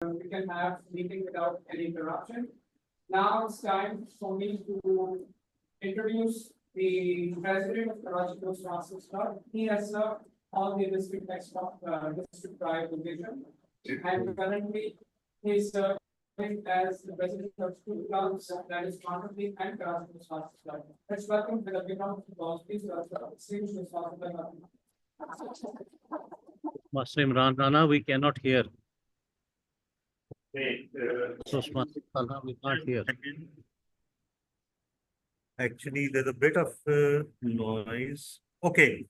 we can have meeting without any interruption. Now it's time for me to introduce the president of Karachi Toastmasters Club. He has served on the district district pride division, and currently he is serving as the president of two clubs, that is Karachi and Karachi Toastmasters Club. Let's welcome with a big round of applause, please, distinguished Toastmasters. Master Imran Rana, we cannot hear. Hey, Toastmasters Rana, we can't hear. actually, there's a bit of noise. Okay.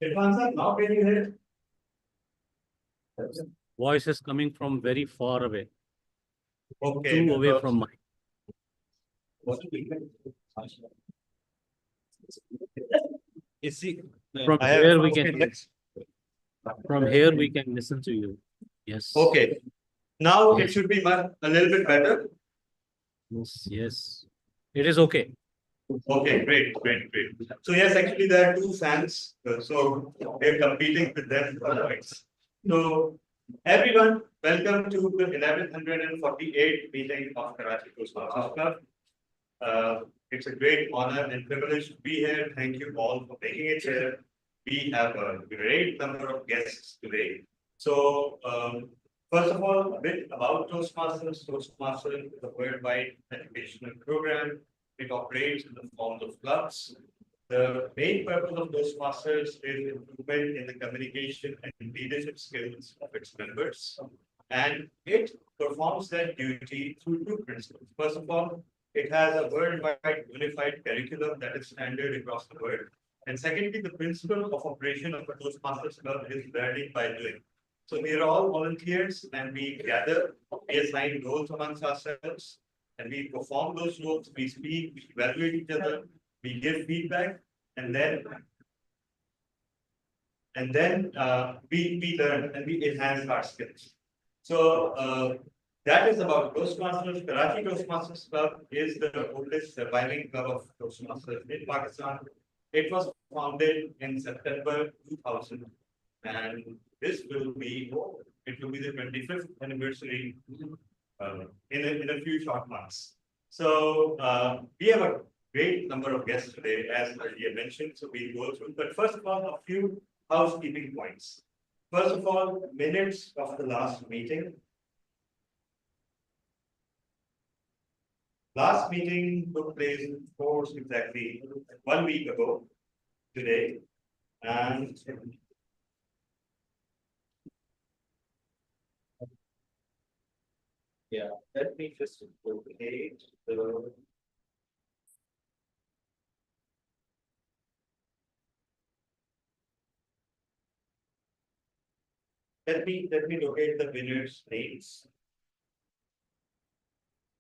Now can you hear? Voice is coming from very far away, Okay. too away from mine. You see, From I have- here we okay, can. let's- From here we can listen to you. Yes. Okay. Now it Yes. should be a little bit better. Yes. Yes. It is okay. Okay, great. So yes, actually there are two fans, so we're competing with them for points. So everyone, welcome to the 1148 meeting of Karachi Toastmasters Club. It's a great honor and privilege to be here. Thank you all for making it here. We have a great number of guests today. So first of all, a bit about Toastmasters. Toastmasters is a worldwide educational program. It operates in the form of clubs. The main purpose of Toastmasters is improvement in the communication and leadership skills of its members. And it performs their duty through two principles. First of all, it has a worldwide unified curriculum that is standard across the world. And secondly, the principle of operation of a Toastmasters club is learning by doing. So we are all volunteers and we gather, we assign roles amongst ourselves. And we perform those roles, we speak, we evaluate each other, we give feedback, and then we learn and we enhance our skills. So that is about Toastmasters. Karachi Toastmasters Club is the oldest surviving club of Toastmasters in Pakistan. It was founded in September 2000, and this will be the 25th anniversary in a few short months. So we have a great number of guests today, as earlier mentioned, so we'll go through. But first of all, a few housekeeping points. First of all, minutes of the last meeting. Last meeting took place, of course, exactly 1 week ago today, and yeah, let me just locate the. Let me locate the winners' names.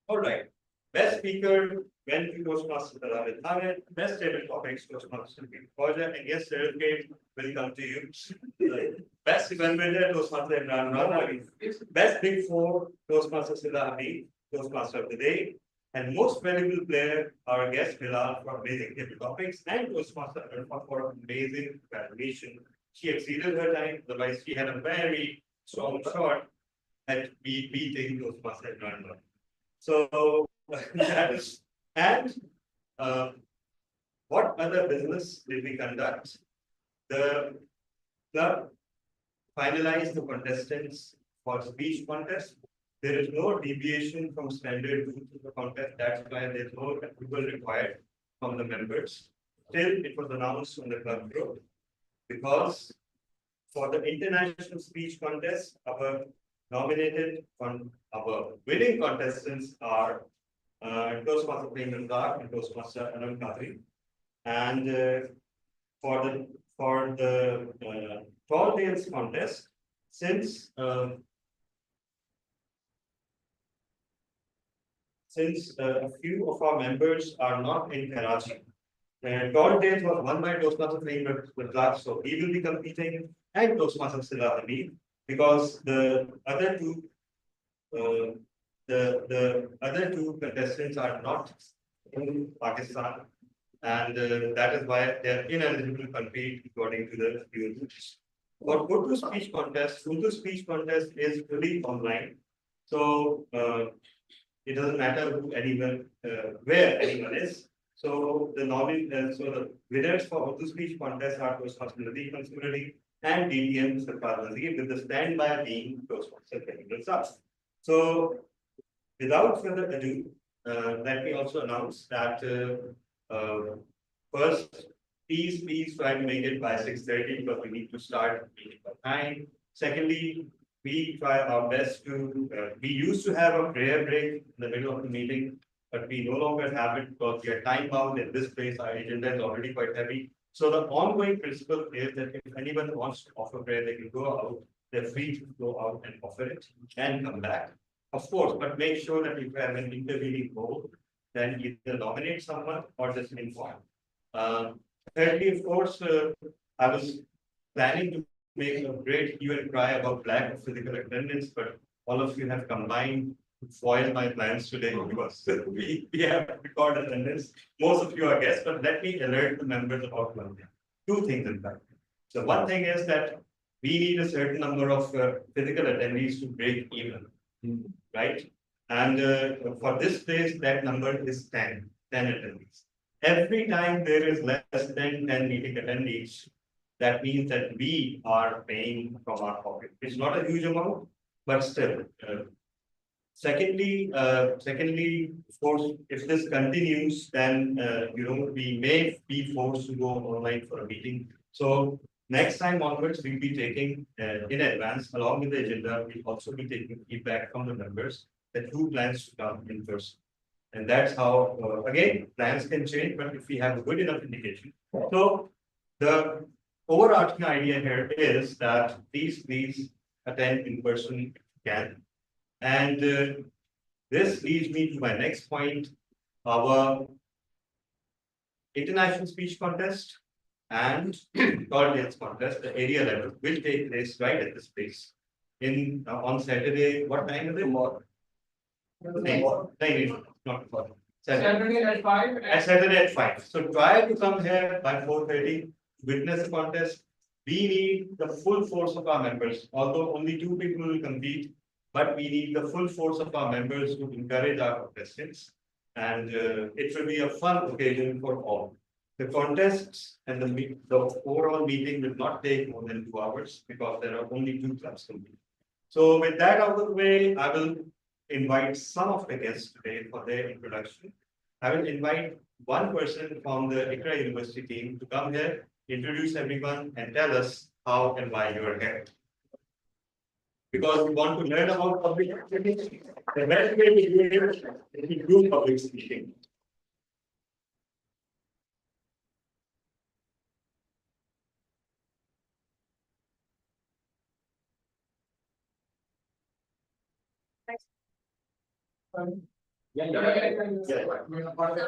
All right. Best speaker went to Toastmasters David Ahmed. Best table topics Toastmasters Project. And yes, certificate will come to you. Best event winner Toastmaster Imran Rana. Best Big Four Toastmaster Sida Habib, Toastmaster of the Day. And most valuable player, our guest Bilal for amazing table topics, and Toastmaster Arfa for amazing evaluation. She exceeded her time, otherwise she had a very strong shot at beating Toastmaster Imran Rana. So that is, and what other business did we conduct? The club finalized the contestants for speech contest. There is no deviation from standard rules of the contest. That's why there's no approval required from the members. Still, it was announced on the club group because for the international speech contest, our winning contestants are Toastmaster Prem Dark and Toastmaster Anand Kadri. And for the tall tales contest, since a few of our members are not in Karachi, tall tales was won by Toastmaster Prem Dark, so he will be competing, and Toastmaster Sila Hamid, because the other two contestants are not in Pakistan, and that is why they are ineligible to compete according to the rules. For Urdu speech contest, Urdu speech contest is fully online. So it doesn't matter who anyone, where anyone is. So the knowledge, so the winners for Urdu speech contest are Toastmaster Nadeem Consumerly and DTM Sarfar Nazir, with the standby being Toastmaster Technical Staff. So without further ado, let me also announce that first, please try to make it by 6:30 because we need to start meeting by 9. Secondly, we try our best to, we used to have a prayer break in the middle of the meeting, but we no longer have it because we are time bound in this place. Our agenda is already quite heavy. So the ongoing principle is that if anyone wants to offer prayer, they can go out. They're free to go out and offer it and come back. Of course, but make sure that if you have an intervening role, then either nominate someone or just inform. Thirdly, of course, I was planning to make a great hue and cry about lack of physical attendance, but all of you have combined to foil my plans today because we have record attendance. Most of you are guests, but let me alert the members about one thing. Two things, in fact. So one thing is that we need a certain number of physical attendees to break even, right? And for this place, that number is 10 attendees. Every time there is less than 10 meeting attendees, that means that we are paying from our pocket. It's not a huge amount, but still. Secondly, of course, if this continues, then we may be forced to go online for a meeting. So next time onwards, we'll be taking in advance, along with the agenda, we'll also be taking feedback from the members that who plans to come in person. And that's how, again, plans can change, but if we have a good enough indication. So the overarching idea here is that please attend in person if you can. And this leads me to my next point, our international speech contest and audience contest, the area level, will take place right at this place in on Saturday. What time is it? Tomorrow. No, not tomorrow. Saturday at 5. At Saturday at 5. So try to come here by 4:30, witness the contest. We need the full force of our members, although only 2 people will compete, but we need the full force of our members to encourage our contestants. And it will be a fun occasion for all. The contests and the overall meeting will not take more than 2 hours because there are only 2 clubs to meet. So with that out of the way, I will invite some of the guests today for their introduction. I will invite one person from the ICRA University team to come here, introduce everyone, and tell us how and why you are here. Because we want to learn about public speaking. The best way to do it is to do public speaking. Good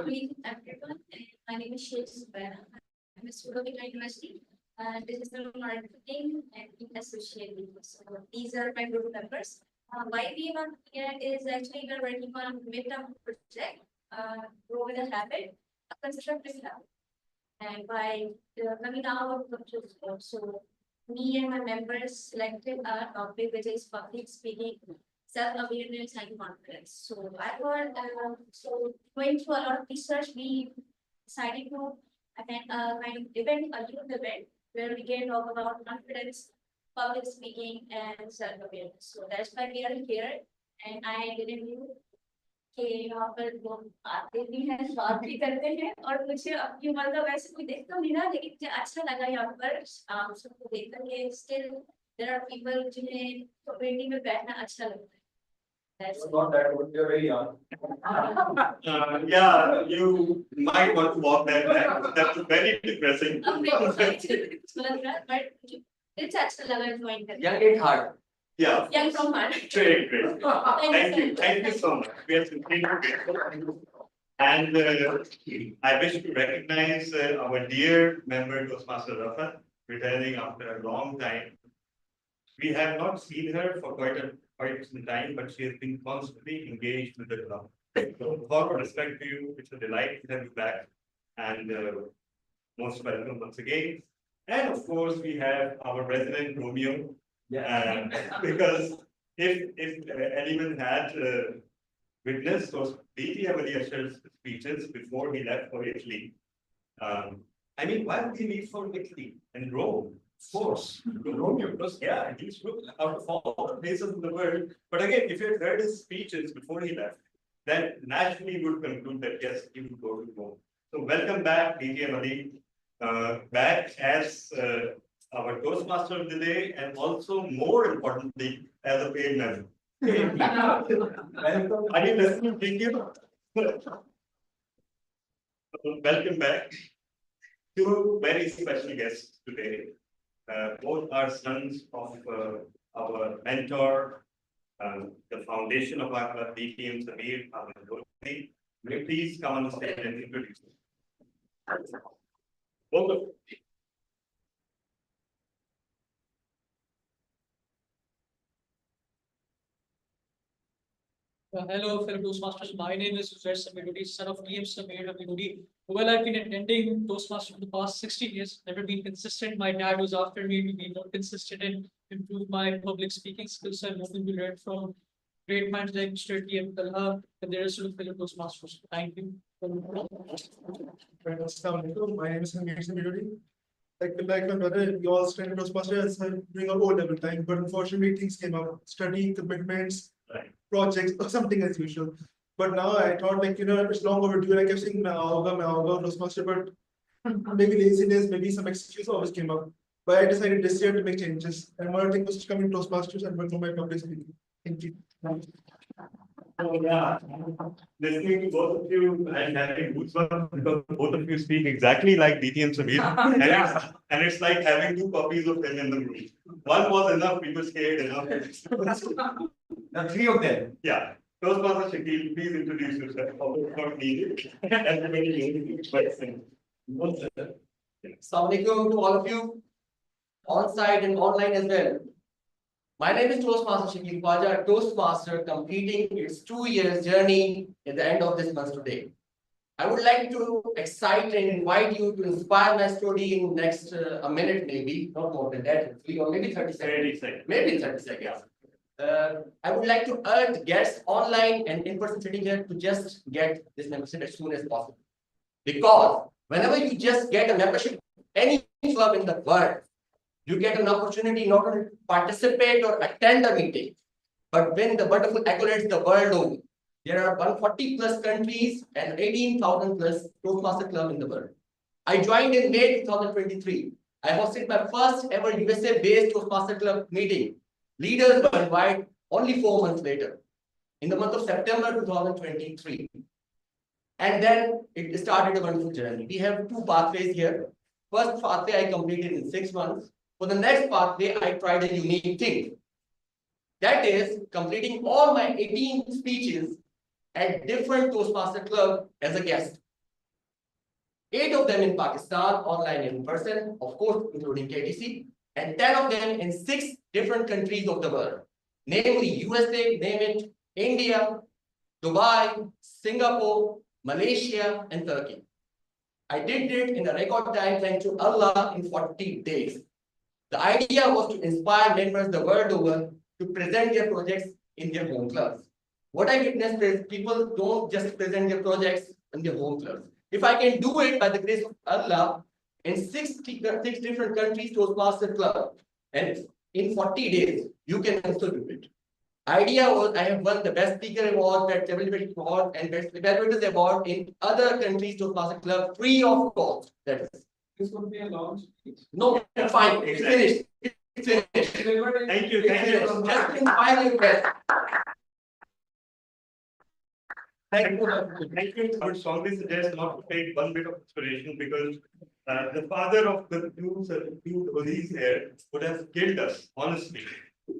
evening, everyone. My name is Sheikh Zubaira. I'm a student at University. Digital marketing and associate. So these are my group members. Why we are here is actually we're working on midterm project, grow with a habit, a constructive habit. And by coming out of the so me and my members selected a topic which is public speaking, self-awareness and confidence. So I got so going through a lot of research, we decided to attend a kind of event, a youth event, where we can talk about confidence, public speaking, and self-awareness. So that's why we are here. And I didn't know कि यहाँ पर लोग आते भी हैं, बात भी करते हैं और मुझे अपनी उम्र का वैसे कोई देखता नहीं ना, लेकिन मुझे अच्छा लगा यहाँ पर सबको देख करके still there are people जिन्हें कम्युनिटी में बैठना अच्छा लगता है. That's Not that good, you're very young. Yeah, you might want to walk that back. That's very depressing. but it's अच्छा लगा join करके. Young at heart. Yeah. Young from heart. Great. Thank you so much. We are simply grateful. And I wish to recognize our dear member Toastmaster Rafa, returning after a long time. We have not seen her for quite some time, but she has been constantly engaged with the club. So, with all respect to you, it's a delight to have you back, and most welcome once again. And of course, we have our resident Romeo. Because if anyone had witnessed those DT Avaliyashar's speeches before he left for Italy. I mean, why would he leave for Italy and Rome? Of course, Romeo, because yeah, he's out of all the places in the world. But again, if you had heard his speeches before he left, then naturally you would conclude that yes, he would go to Rome. So welcome back, DT Ali, back as our Toastmaster of the day, and also more importantly, as a paid member. Are you listening? Thank you. Welcome back. Two very special guests today. Both are sons of our mentor, the foundation of our DTM Samir. Will you please come on the stage and introduce them? Both of you. Hello, fellow Toastmasters. My name is Uzair Samir, son of TM Samir of Vinodi. Well, I've been attending Toastmasters for the past 16 years, never been consistent. My dad was after me to be more consistent and improve my public speaking skills. I'm hoping to learn from great minds like Mr. TM Talha and the rest of the fellow Toastmasters. Thank you. Assalamualaikum. My name is Samir Samiri. Like my brother, we all studied Toastmasters during our O-level time, but unfortunately things came up, study commitments, projects, or something as usual. But now I thought it's long overdue. And I kept saying, I'll Toastmaster, but maybe laziness, maybe some excuse always came up. But I decided this year to make changes. And one thing was to come in Toastmasters and work on my public speaking. Thank you. Oh yeah, listening to both of you and having goosebumps because both of you speak exactly like DT and Samir. And it's like having two copies of him in the room. One was enough, we were scared enough. Now, three of them. Yeah. Toastmaster Shakil, please introduce yourself. Although it's not needed. Everybody knows question. Assalamualaikum to all of you, on site and online as well. My name is Toastmaster Shakil Khwaja, Toastmaster completing its 2 years journey at the end of this month today. I would like to excite and invite you to inspire my story in next a minute, maybe, not more than that, or maybe 30 seconds. Maybe 30 seconds. I would like to urge guests online and in person sitting here to just get this membership as soon as possible. Because whenever you just get a membership, any club in the world, you get an opportunity not only to participate or attend a meeting, but win the wonderful accolades the world over. There are 140 plus countries and 18,000 plus Toastmaster club in the world. I joined in May 2023. I hosted my first ever USA-based Toastmaster club meeting. Leaders were invited only 4 months later, in the month of September 2023. And then it started a wonderful journey. We have two pathways here. First pathway I completed in 6 months. For the next pathway, I tried a unique thing. That is completing all my 18 speeches at different Toastmaster club as a guest. 8 of them in Pakistan, online and in person, of course, including KTC, and 10 of them in 6 different countries of the world, namely USA, name it, India, Dubai, Singapore, Malaysia, and Turkey. I did it in a record time, thanks to Allah, in 40 days. The idea was to inspire members the world over to present their projects in their home clubs. What I witnessed is people don't just present their projects in their home clubs. If I can do it by the grace of Allah in 6 different countries, Toastmaster club, and in 40 days, you can also do it. Idea was I have won the Best Speaker Award, Best Celebrity Award, and Best Evaluators Award in other countries Toastmaster club free of cost. That is. This would be a launch. No, fine. It's finished. It's finished. Thank you. Thank you. Just inspire your guests. Thank you. Thank you. I would strongly suggest not to take one bit of inspiration because the father of the two Odis here would have killed us, honestly.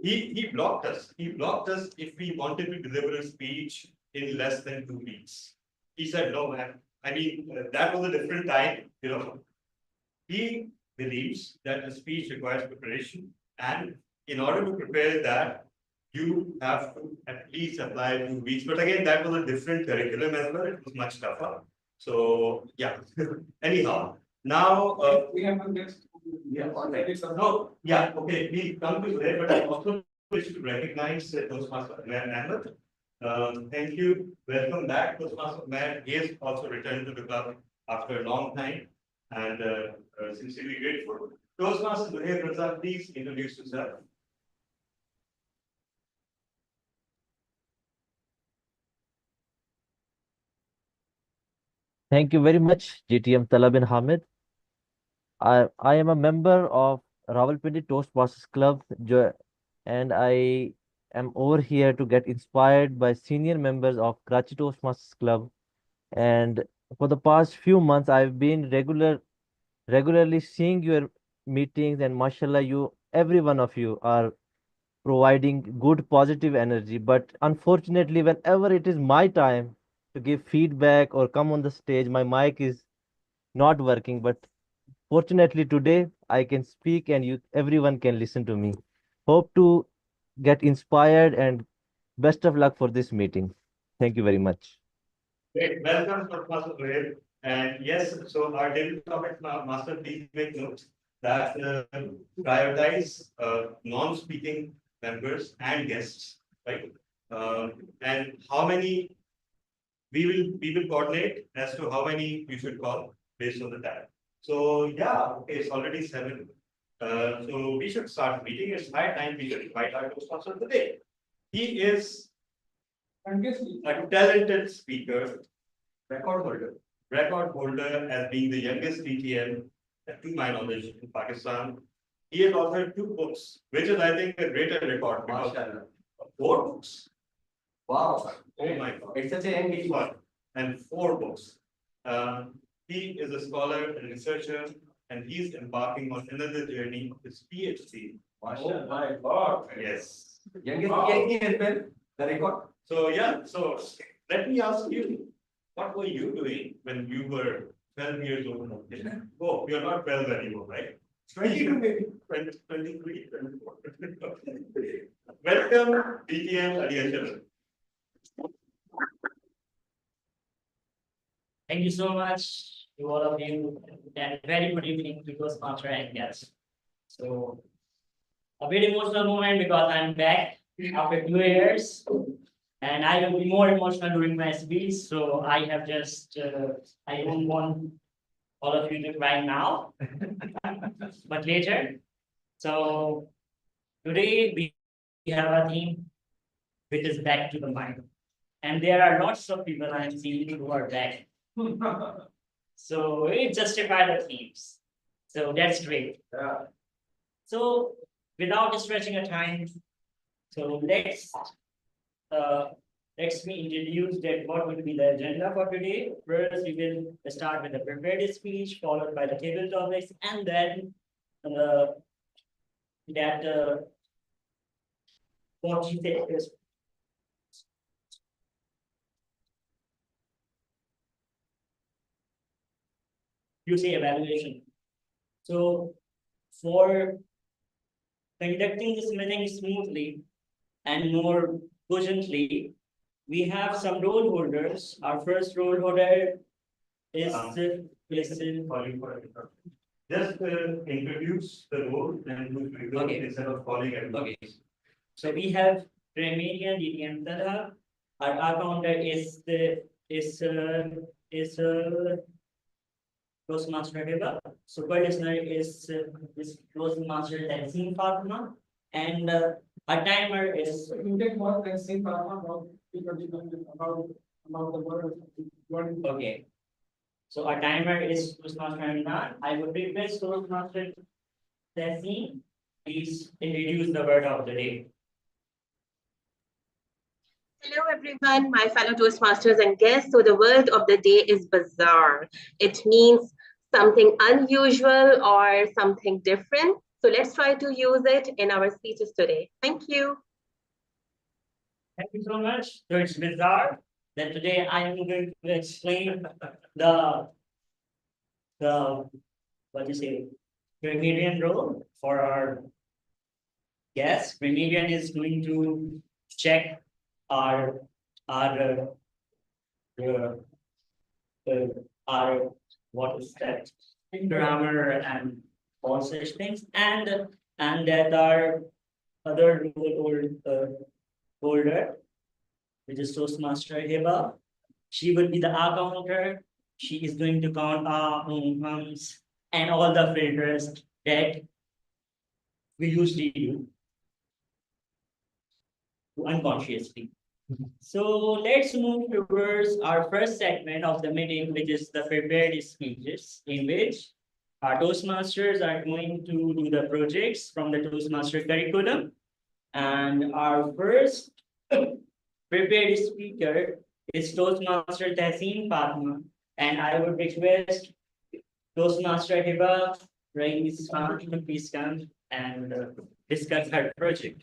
He blocked us. He blocked us if we wanted to deliver a speech in less than 2 weeks. He said, no, man. I mean, that was a different time, you know. He believes that a speech requires preparation, and in order to prepare that, you have to at least apply 2 weeks. But again, that was a different curriculum as well. It was much tougher. So yeah. Anyhow, now We have a next Yeah, all right. No, yeah, okay, we come to there, but I also wish to recognize Toastmaster Ahmed. Thank you, welcome back, Toastmaster Ahmed. He has also returned to the club after a long time and sincerely grateful. Toastmaster Zuhair Raza, please introduce yourself. Thank you very much, GTM Talab bin Hamid. I am a member of Rawalpindi Toastmasters Club, and I am over here to get inspired by senior members of Karachi Toastmasters Club. And for the past few months, I've been regularly seeing your meetings, and mashallah, every one of you are providing good positive energy. But unfortunately, whenever it is my time to give feedback or come on the stage, my mic is not working. But fortunately, today I can speak and everyone can listen to me. Hope to get inspired, and best of luck for this meeting. Thank you very much. Great, welcome, Toastmaster Zuhair. And yes, so our daily topic, Master, please make note that prioritize non-speaking members and guests, right? And how many we will coordinate as to how many we should call based on the time. So yeah, okay, it's already 7. So we should start meeting. It's high time we should invite our Toastmaster of the day. He is a talented speaker, record holder as being the youngest TTM, to my knowledge, in Pakistan. He has authored 2 books, which is, I think, a greater record. Because 4 books. Wow. Oh my God. It's such a young One and 4 books. He is a scholar and researcher, and he's embarking on another journey of his PhD. Oh my God. Yes. Youngest PhD as well, the record. So yeah, so let me ask you, what were you doing when you were 12 years old? Oh, you're not 12 anymore, right? 22 maybe, 23, 24. Welcome, BTM Adiyashar. Thank you so much to all of you, and very good evening to those sponsor and guests. So, a very emotional moment because I'm back after 2 years, and I will be more emotional during my speech. So I have just, I don't want all of you to cry now, but later. So today we have a theme which is back to the mind, and there are lots of people I am seeing who are back. So it justify the themes. So that's great. So without stretching a time, so let's me introduce that what will be the agenda for today. First, we will start with the prepared speech, followed by the table topics, and then what you say is you say evaluation. So for conducting this meeting smoothly and more cogently, we have some role holders. Our first role holder is Sorry for interrupting. Just introduce the role and who's doing Okay. instead of calling everybody. Okay. So we have Remedian DTM Tadha. Our counter is Toastmaster Deva. Super listener is Toastmaster Tanzim Fatima. And our timer is You take more than same about the word. okay. So our timer is Toastmaster Imran. I would request Toastmaster Tanzim, please introduce the word of the day. Hello, everyone, my fellow Toastmasters and guests. So the word of the day is bizarre. It means something unusual or something different. So let's try to use it in our speeches today. Thank you. Thank you so much. So it's bizarre that today I am going to explain the what do you say, Remedian role for our guest. Remedian is going to check our what is that, grammar and all such things, and that our other holder, which is Toastmaster Hiba. She will be the accounter. She is going to count hums and all the filters that we usually do unconsciously. So let's move towards our first segment of the meeting, which is the prepared speeches, in which our Toastmasters are going to do the projects from the Toastmaster curriculum. And our first prepared speaker is Toastmaster Tahseen Fatma. And I would request Toastmaster Hiba Rais Khan to please come and discuss her project.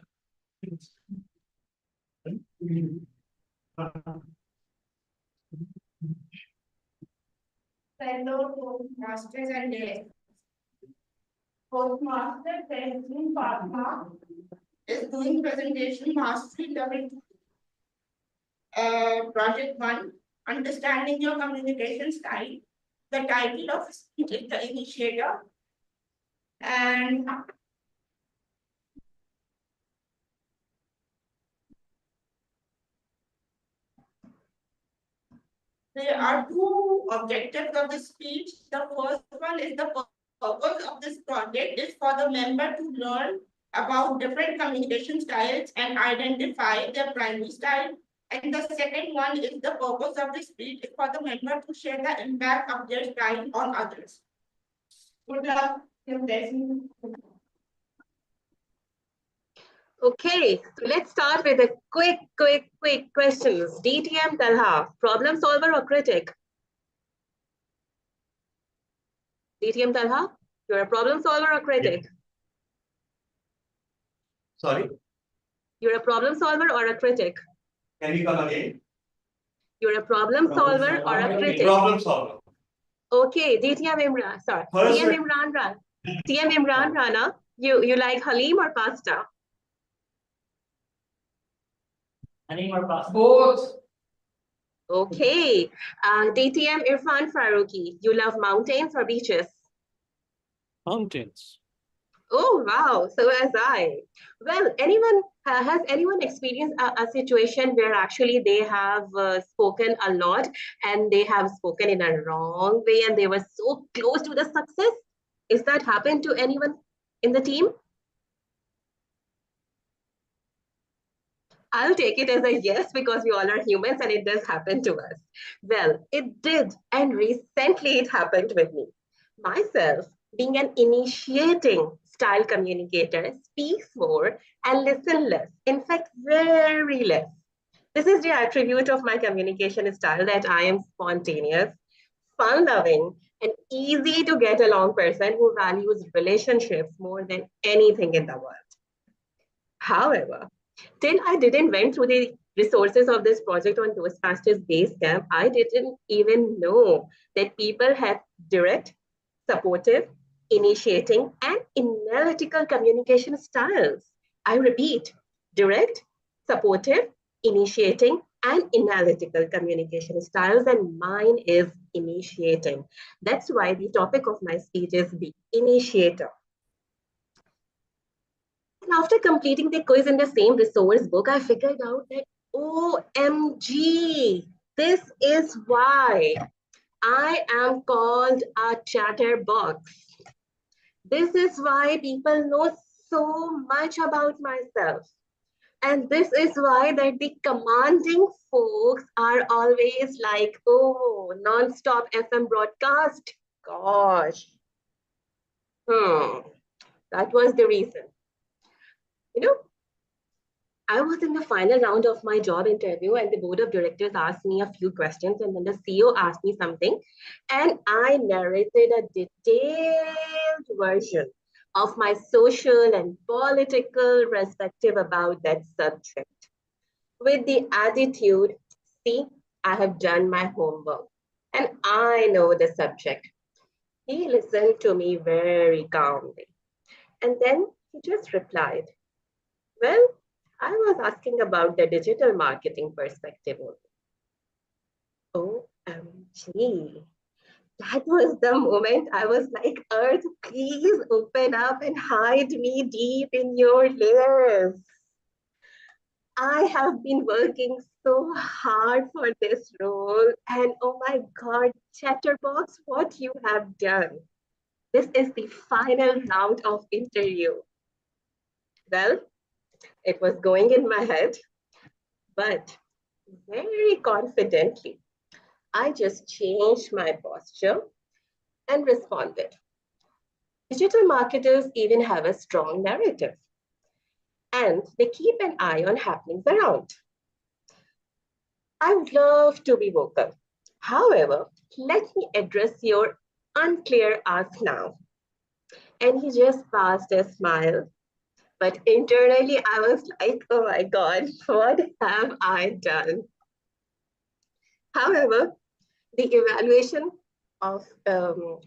Fellow Toastmasters and guests. Toastmaster Tahseen Fatma is doing presentation mastery level project 1, understanding your communication style. The title of speech is the initiator. And there are two objectives of the speech. The first one is the purpose of this project is for the member to learn about different communication styles and identify their primary style. And the second one is the purpose of the speech is for the member to share the impact of their style on others. Good luck. Okay, so let's start with the quick questions. DTM Talha, problem solver or critic? DTM Talha, you're a problem solver or critic? Sorry, You're a problem solver or a critic? can you come again? You're a problem solver or a critic? Problem solver. Okay, DTM Imran, sorry. First TM Imran Rana. TM Imran Rana, you like Halim or pasta? Any more pasta? Both. Okay, DTM Irfan Faruqi, you love mountains or beaches? Mountains. Oh, wow. So as I. Well, has anyone experienced a situation where actually they have spoken a lot and they have spoken in a wrong way and they were so close to the success? Is that happened to anyone in the team? I'll take it as a yes because we all are humans and it does happen to us. Well, it did. And recently it happened with me. Myself, being an initiating style communicator, speaks more and listen less. In fact, very less. This is the attribute of my communication style that I am spontaneous, fun-loving, and easy to get along person who values relationships more than anything in the world. However, till I didn't went through the resources of this project on Toastmasters Base Camp, I didn't even know that people have direct, supportive, initiating, and analytical communication styles. I repeat, direct, supportive, initiating, and analytical communication styles, and mine is initiating. That's why the topic of my speech is the initiator. And after completing the quiz in the same resource book, I figured out that OMG, this is why I am called a chatterbox. This is why people know so much about myself. And this is why that the commanding folks are always like, oh, non-stop FM broadcast. Gosh. That was the reason. You know, I was in the final round of my job interview and the board of directors asked me a few questions and then the CEO asked me something and I narrated a detailed version of my social and political perspective about that subject with the attitude, see, I have done my homework and I know the subject. He listened to me very calmly and then he just replied, well, I was asking about the digital marketing perspective only. OMG. That was the moment I was like, Earth, please open up and hide me deep in your layers. I have been working so hard for this role, and oh my God, Chatterbox, what you have done. This is the final round of interview. Well, it was going in my head, but very confidently, I just changed my posture and responded. Digital marketers even have a strong narrative, and they keep an eye on happenings around. I would love to be vocal. However, let me address your unclear ask now. And he just passed a smile. But internally, I was like, oh my God, what have I done? However, the evaluation of the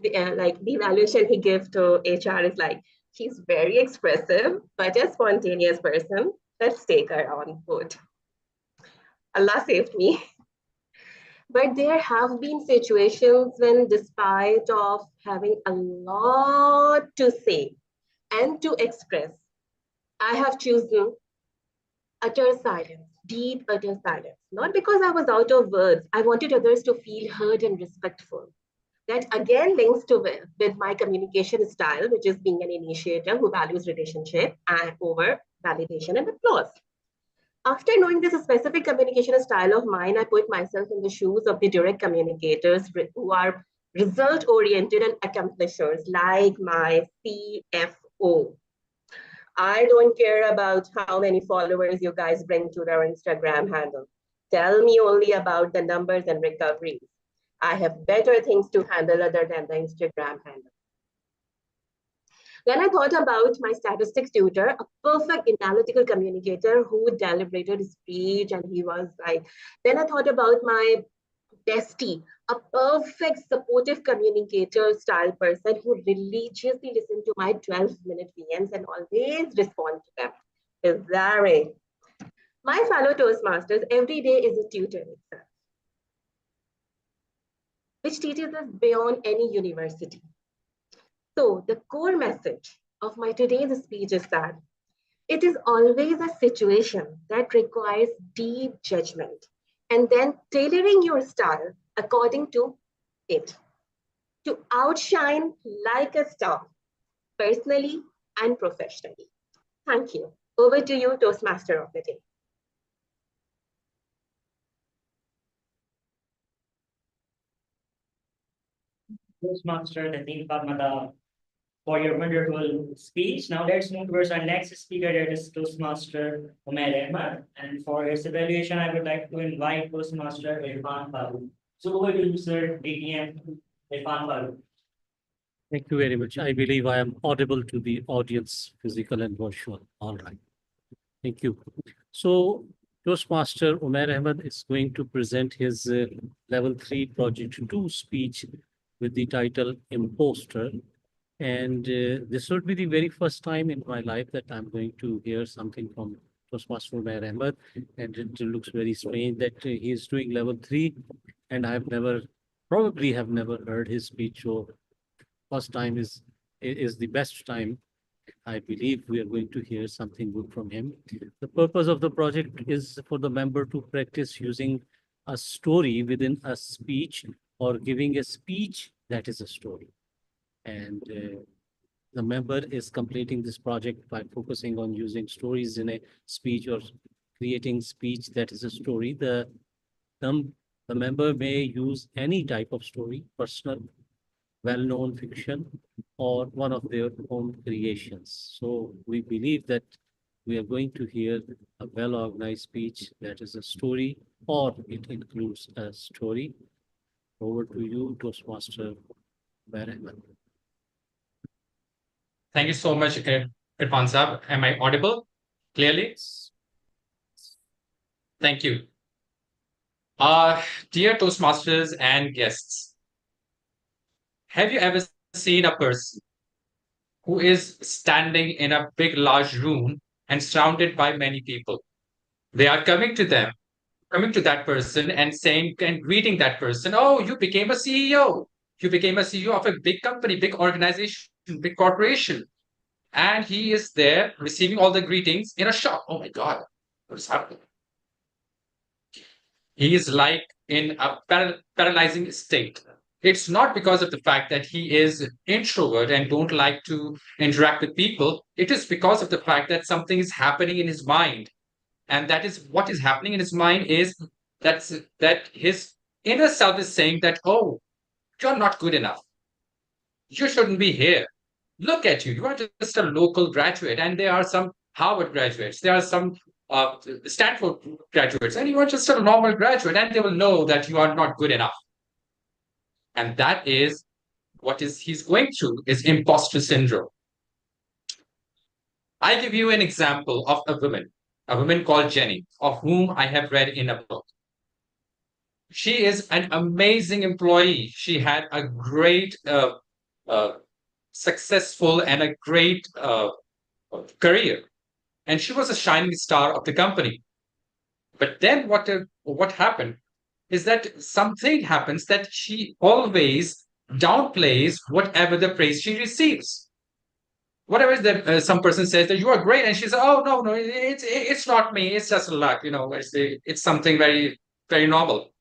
evaluation he gives to HR is like, she's very expressive, but a spontaneous person. Let's take her on board. Allah saved me. But there have been situations when, despite of having a lot to say and to express, I have chosen utter silence, deep utter silence. Not because I was out of words. I wanted others to feel heard and respectful. That again links to with my communication style, which is being an initiator who values relationship and over validation and applause. After knowing this specific communication style of mine, I put myself in the shoes of the direct communicators who are result oriented and accomplishers, like my CFO. I don't care about how many followers you guys bring to their Instagram handle. Tell me only about the numbers and recoveries. I have better things to handle other than the Instagram handle. Then I thought about my statistics tutor, a perfect analytical communicator who deliberated speech, and he was like, then I thought about my bestie, a perfect supportive communicator style person who religiously listened to my 12-minute VMs and always respond to them. Is Zare. My fellow Toastmasters, every day is a tutor itself, which teaches us beyond any university. So the core message of my today's speech is that it is always a situation that requires deep judgment and then tailoring your style according to it to outshine like a star, personally and professionally. Thank you. Over to you, Toastmaster of the day. Toastmaster Nadeem Padmada, for your wonderful speech. Now let's move towards our next speaker, that is Toastmaster Umair Ahmad. And for his evaluation, I would like to invite Toastmaster Irfan Farooq. So over to you, sir, DTM Irfan Farooq. Thank you very much. I believe I am audible to the audience, physical and virtual. All right. Thank you. So Toastmaster Umair Ahmad is going to present his level 3 project 2 speech with the title Imposter. And this would be the very first time in my life that I'm going to hear something from Toastmaster Umair Ahmad. And it looks very strange that he is doing level 3 and I've probably have never heard his speech. So first time is the best time. I believe we are going to hear something good from him. The purpose of the project is for the member to practice using a story within a speech or giving a speech that is a story. And the member is completing this project by focusing on using stories in a speech or creating speech that is a story. The member may use any type of story, personal, well-known fiction, or one of their own creations. So we believe that we are going to hear a well-organized speech that is a story, or it includes a story. Over to you, Toastmaster Umair Ahmad. Thank you so much, Irfan Saab. Am I audible clearly? Thank you. Dear Toastmasters and guests, have you ever seen a person who is standing in a big, large room and surrounded by many people? They are coming to that person and saying and greeting that person, "Oh, you became a CEO. You became a CEO of a big company, big organization, big corporation. And he is there receiving all the greetings in a shock. Oh my God, what is happening? He is like in a paralyzing state. It's not because of the fact that he is introvert and don't like to interact with people. It is because of the fact that something is happening in his mind. And that is what is happening in his mind is that his inner self is saying that, oh, you're not good enough. You shouldn't be here. Look at you. You are just a local graduate, and there are some Harvard graduates. There are some Stanford graduates, and you are just a normal graduate, and they will know that you are not good enough. And that is what is he's going through is imposter syndrome. I give you an example of a woman called Jenny, of whom I have read in a book. She is an amazing employee. She had a great, successful, and a great career, and she was a shining star of the company. But then what happened is that something happens that she always downplays whatever the praise she receives. Whatever that some person says that you are great, and she says, "Oh no, it's not me. It's just luck. It's something very very normal."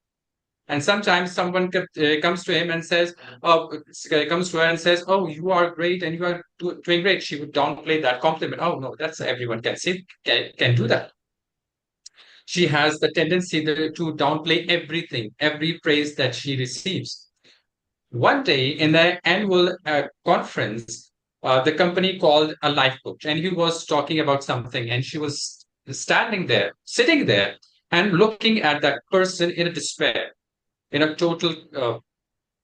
And sometimes someone comes to him and says, comes to her and says, "Oh, you are great and you are doing great." She would downplay that compliment. Oh no, that's everyone can say can do that. She has the tendency to downplay everything, every praise that she receives. One day in the annual conference, the company called a life coach, and he was talking about something, and she was standing there, sitting there, and looking at that person in a despair, in a total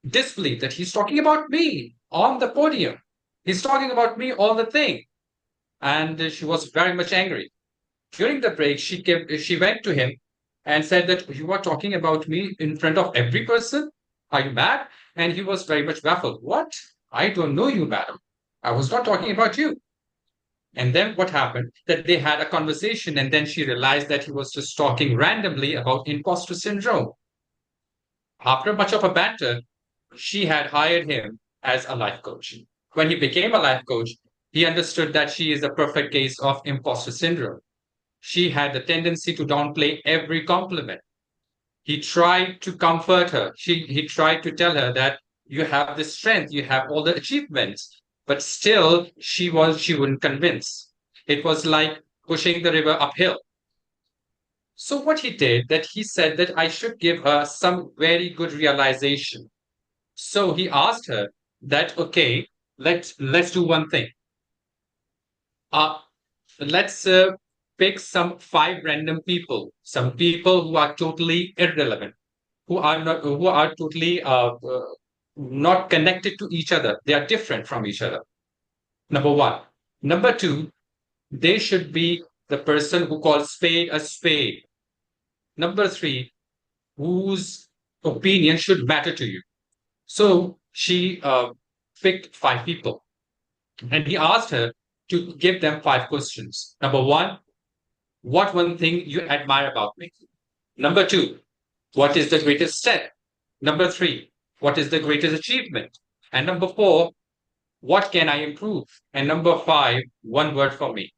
disbelief that he's talking about me on the podium. He's talking about me all the thing. And she was very much angry. During the break, she went to him and said that you are talking about me in front of every person. Are you mad? And he was very much baffled. What? I don't know you, madam. I was not talking about you. And then what happened? That they had a conversation, and then she realized that he was just talking randomly about imposter syndrome. After much of a banter, she had hired him as a life coach. When he became a life coach, he understood that she is a perfect case of imposter syndrome. She had the tendency to downplay every compliment. He tried to comfort her. He tried to tell her that you have the strength, you have all the achievements, but still she wouldn't convince. It was like pushing the river uphill. So what he did, that he said that I should give her some very good realization. So he asked her that, okay, let's do one thing. Let's pick some 5 random people, some people who are totally irrelevant, who are totally not connected to each other. They are different from each other. Number one. Number two, they should be the person who calls spade a spade. Number three, whose opinion should matter to you. So she picked 5 people, and he asked her to give them 5 questions. Number one, what one thing you admire about me? Number two, what is the greatest strength? Number three, what is the greatest achievement? And number four, what can I improve? And number five, one word for me.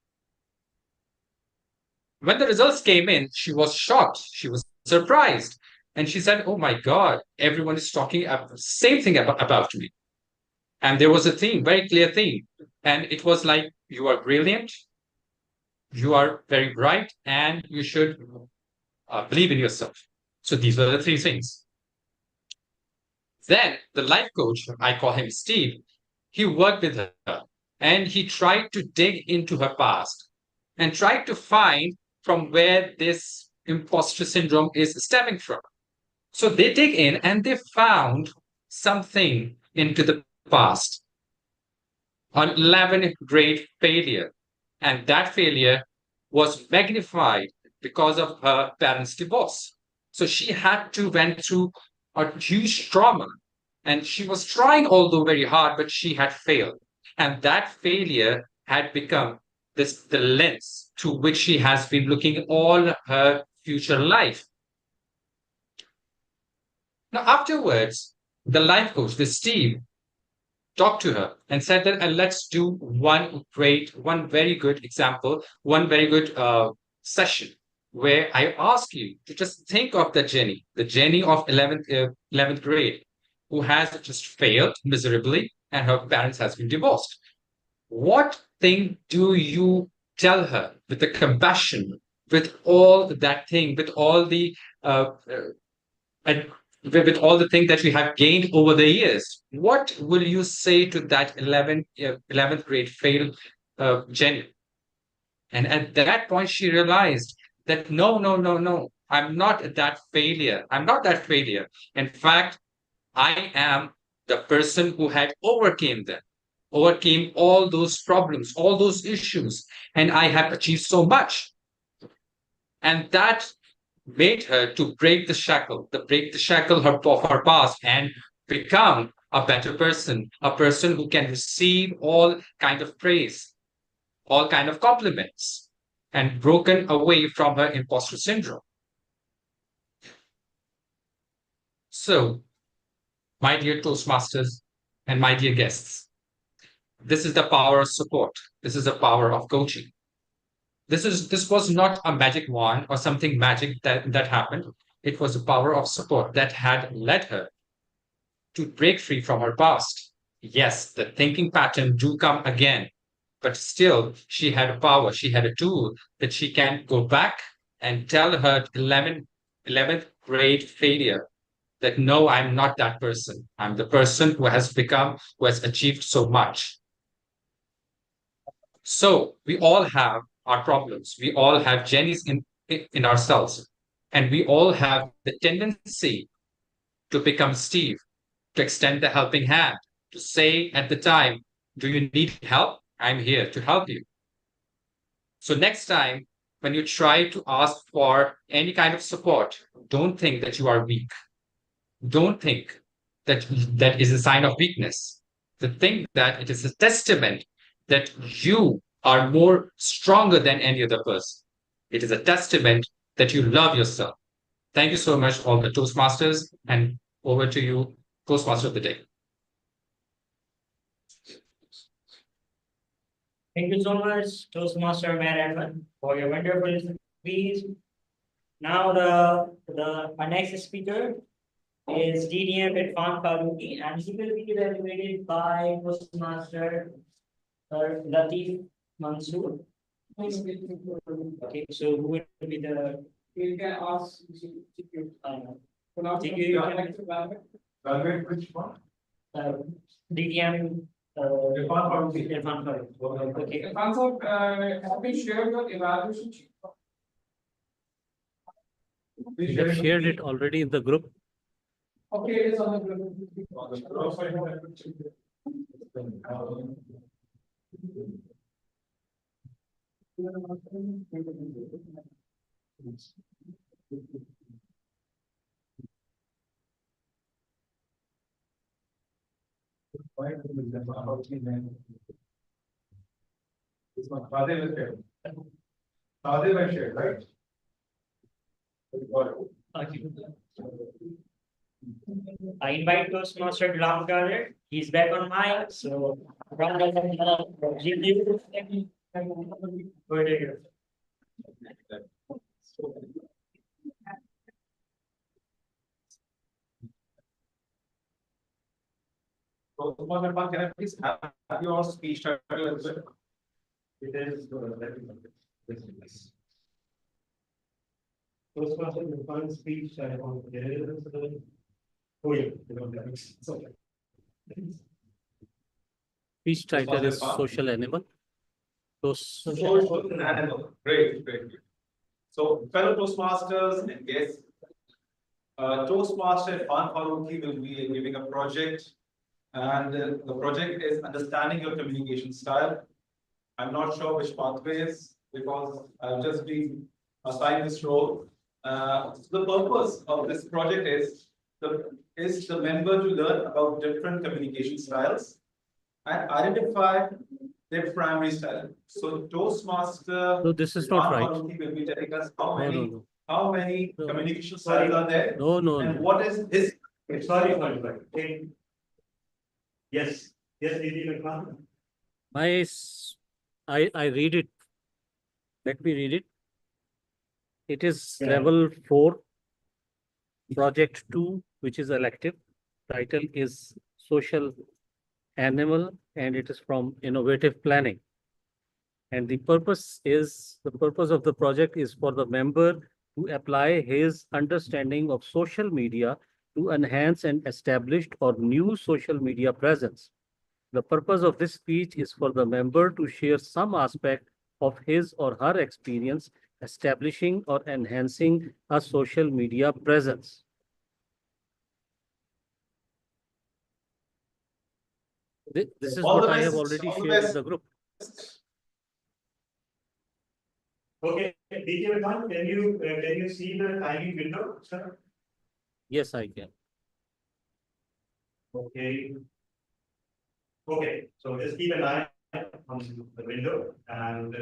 When the results came in, she was shocked. She was surprised. And she said, "Oh my God, everyone is talking about the same thing about me." And there was a theme, very clear theme. And it was like, you are brilliant, you are very bright, and you should believe in yourself. So these were the 3 things. Then the life coach, I call him Steve, he worked with her and he tried to dig into her past and tried to find from where this imposter syndrome is stemming from. So they dig in and they found something into the past, an 11th grade failure. And that failure was magnified because of her parents' divorce. So she had to went through a huge trauma, and she was trying, although very hard, but she had failed. And that failure had become the lens through which she has been looking all her future life. Now, afterwards, the life coach, the Steve, talked to her and said that let's do one very good example, one very good session where I ask you to just think of the Jenny of 11th grade, who has just failed miserably and her parents has been divorced. What thing do you tell her with the compassion, with all that thing, with all the and with all the things that we have gained over the years? What will you say to that 11th grade failed Jenny? And at that point, she realized that no, no, no, no, I'm not that failure. I'm not that failure. In fact, I am the person who had overcame all those problems, all those issues, and I have achieved so much. And that made her to break the shackle of her past and become a better person, a person who can receive all kind of praise, all kind of compliments, and broken away from her imposter syndrome. So, my dear Toastmasters and my dear guests, this is the power of support. This is the power of coaching. This was not a magic wand or something magic that happened. It was the power of support that had led her to break free from her past. Yes, the thinking pattern do come again, but still she had a power, she had a tool that she can go back and tell her 11th grade failure that no, I'm not that person. I'm the person who has achieved so much. So we all have our problems. We all have Jennies in ourselves. And we all have the tendency to become Steve, to extend the helping hand, to say at the time, do you need help? I'm here to help you. So next time, when you try to ask for any kind of support, don't think that you are weak. Don't think that that is a sign of weakness. To think that it is a testament that you are more stronger than any other person. It is a testament that you love yourself. Thank you so much, all the Toastmasters, and over to you, Toastmaster of the Day. Thank you so much, Toastmaster Matt, for your wonderful speech. Now our next speaker is DDM Irfan Faruqi, and he will be evaluated by Toastmaster Latif Mansoor. Okay, so who will be the? You can ask. Which one? DDM. Irfan Faruqi. Irfan Faruqi. Okay. Have you shared your evaluation sheet? We have shared it already in the group. Okay, it is on the group. This one, Sadev was shared, right? I invite Toastmaster Glam Kader. He's back on mic, so round of applause. So, can I please have your speech title as well? It is. Toastmaster Irfan speech. Oh yeah. Speech title is Social Animal. Social animal. Great. So, fellow Toastmasters and guests, Toastmaster Irfan Faruqi will be giving a project, and the project is understanding your communication style. I'm not sure which pathways because I've just been assigned this role. The purpose of this project is the member to learn about different communication styles and identify their primary style. So Toastmaster. No, this is not right. Will be telling us how No. many communication styles are there. No. And what is his Sorry. Okay. Yes, Didi Lakman. I read it. Let me read it. It is Yeah. level 4, project 2, which is elective. Title is Social Animal, and it is from Innovative Planning. And the purpose of the project is for the member to apply his understanding of social media to enhance an established or new social media presence. The purpose of this speech is for the member to share some aspect of his or her experience establishing or enhancing a social media presence. This is All what the I have best, already all the shared in best. the group. Okay, DJ Vidhan, can you see the timing window, sir? Yes, I can. Okay. Okay, so just keep an eye on the window and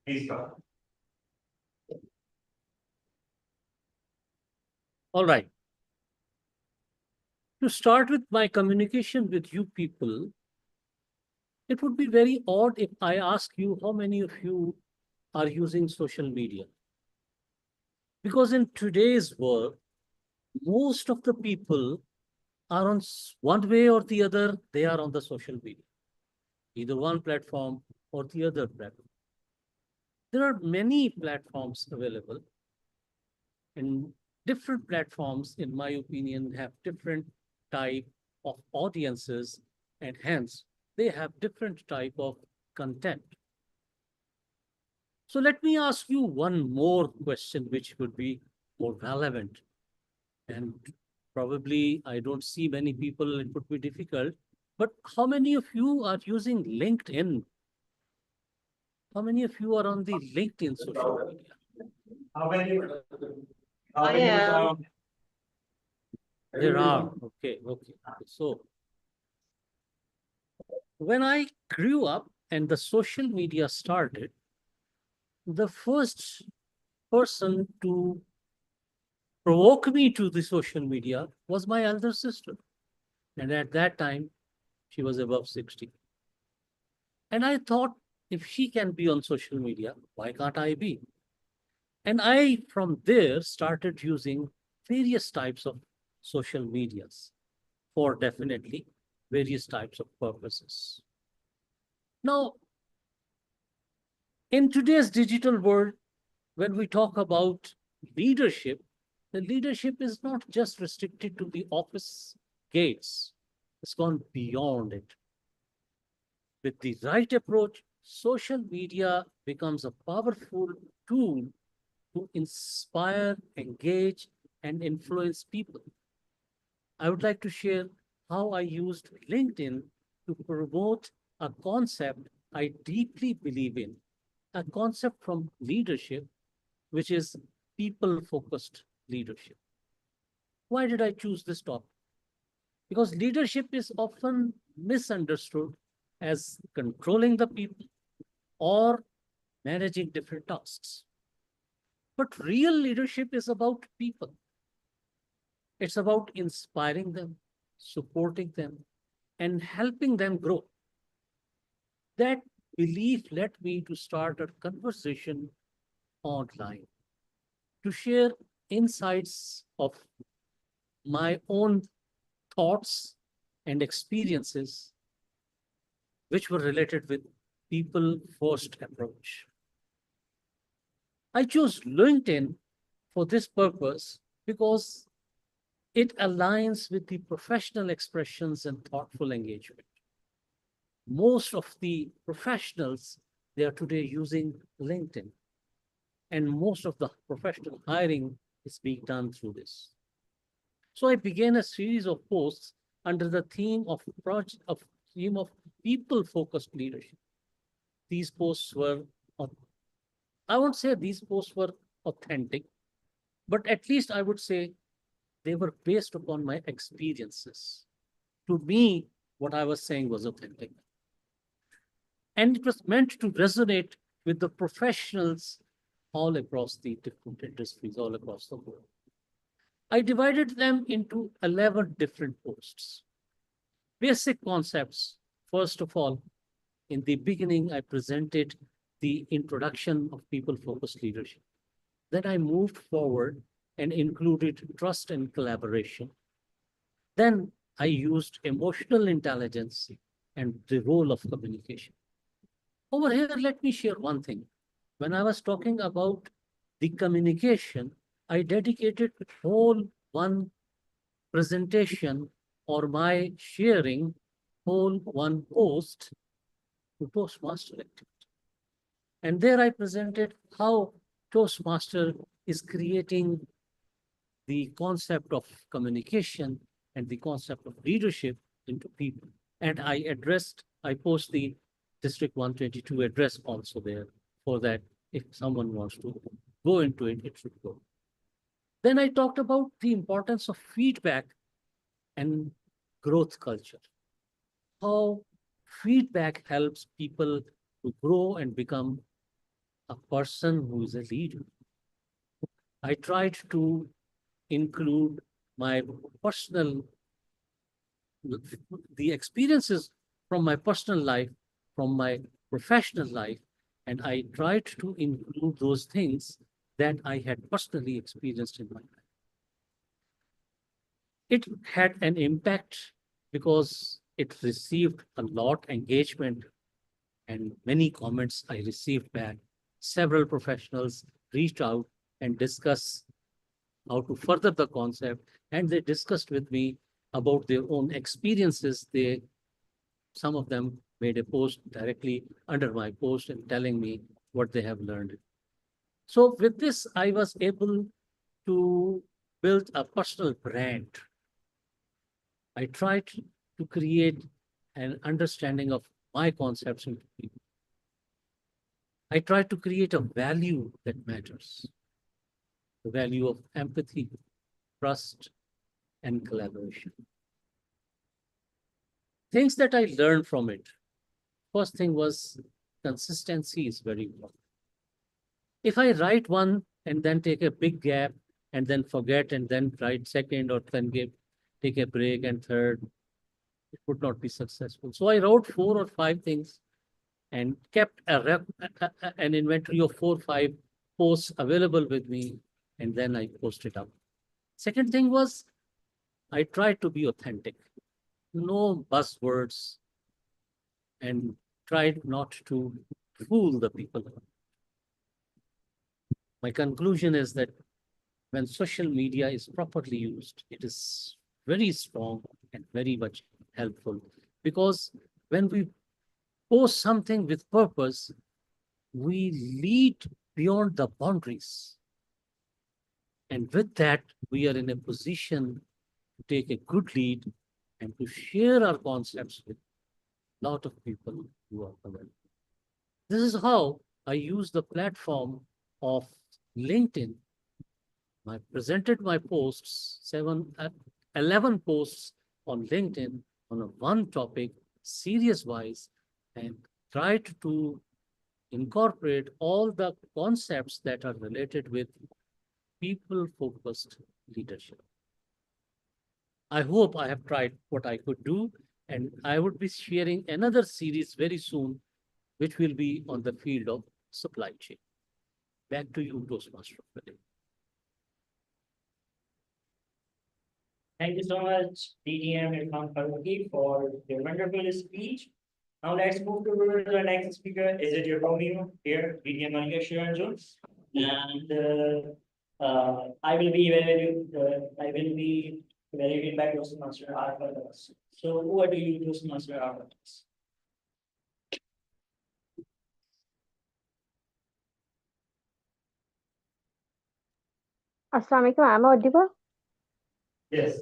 please start. All right. To start with my communication with you people, it would be very odd if I ask you how many of you are using social media. Because in today's world, most of the people are on one way or the other, they are on the social media, either one platform or the other platform. There are many platforms available, and different platforms, in my opinion, have different type of audiences, and hence they have different type of content. So let me ask you one more question, which would be more relevant. And probably I don't see many people, it would be difficult. But how many of you are using LinkedIn? How many of you are on the LinkedIn social media? How many? I am. There are. Okay. So when I grew up and the social media started, the first person to provoke me to the social media was my elder sister. And at that time, she was above 60. And I thought, if she can be on social media, why can't I be? And I, from there, started using various types of social medias for definitely various types of purposes. Now, in today's digital world, when we talk about leadership, the leadership is not just restricted to the office gates. It's gone beyond it. With the right approach, social media becomes a powerful tool to inspire, engage, and influence people. I would like to share how I used LinkedIn to promote a concept I deeply believe in, a concept from leadership, which is people-focused leadership. Why did I choose this topic? Because leadership is often misunderstood as controlling the people or managing different tasks. But real leadership is about people. It's about inspiring them, supporting them, and helping them grow. That belief led me to start a conversation online to share insights of my own thoughts and experiences which were related with people first approach. I chose LinkedIn for this purpose because it aligns with the professional expressions and thoughtful engagement. Most of the professionals, they are today using LinkedIn, and most of the professional hiring is being done through this. So I began a series of posts under the theme of people-focused leadership. These posts were, I won't say these posts were authentic, but at least I would say they were based upon my experiences. To me, what I was saying was authentic. And it was meant to resonate with the professionals all across the different industries, all across the world. I divided them into 11 different posts. Basic concepts. First of all, in the beginning, I presented the introduction of people-focused leadership. Then I moved forward and included trust and collaboration. Then I used emotional intelligence and the role of communication. Over here, let me share one thing. When I was talking about the communication, I dedicated whole one presentation or my sharing whole one post to Toastmaster activity. And there I presented how Toastmaster is creating the concept of communication and the concept of leadership into people. And I post the District 122 address also there for that if someone wants to go into it, it should go. Then I talked about the importance of feedback and growth culture. How feedback helps people to grow and become a person who is a leader. I tried to include my personal, the experiences from my personal life, from my professional life, and I tried to include those things that I had personally experienced in my life. It had an impact because it received a lot engagement and many comments I received back. Several professionals reached out and discussed how to further the concept, and they discussed with me about their own experiences. Some of them made a post directly under my post and telling me what they have learned. So with this, I was able to build a personal brand. I tried to create an understanding of my concepts into people. I tried to create a value that matters, the value of empathy, trust, and collaboration. Things that I learned from it. First thing was consistency is very important. If I write one and then take a big gap and then forget and then write second or then take a break and third, it would not be successful. So I wrote 4 or 5 things and kept an inventory of 4 or 5 posts available with me, and then I posted up. Second thing was I tried to be authentic, no buzzwords, and tried not to fool the people. My conclusion is that when social media is properly used, it is very strong and very much helpful, because when we post something with purpose, we lead beyond the boundaries. And with that, we are in a position to take a good lead and to share our concepts with a lot of people who are available. This is how I use the platform of LinkedIn. I presented my posts, 11 posts on LinkedIn on a one topic, series wise, and tried to incorporate all the concepts that are related with people-focused leadership. I hope I have tried what I could do, and I would be sharing another series very soon, which will be on the field of supply chain. Back to you, Toastmaster. Thank you so much, DDM Irfan Faruqi, for your wonderful speech. Now let's move to the next speaker. Is it your Romeo here, DDM Manika Shiranjo? And I will be evaluated by Toastmaster Arvadas. So who are you, Toastmaster Arvadas? Assalamu alaikum, am I audible? Yes.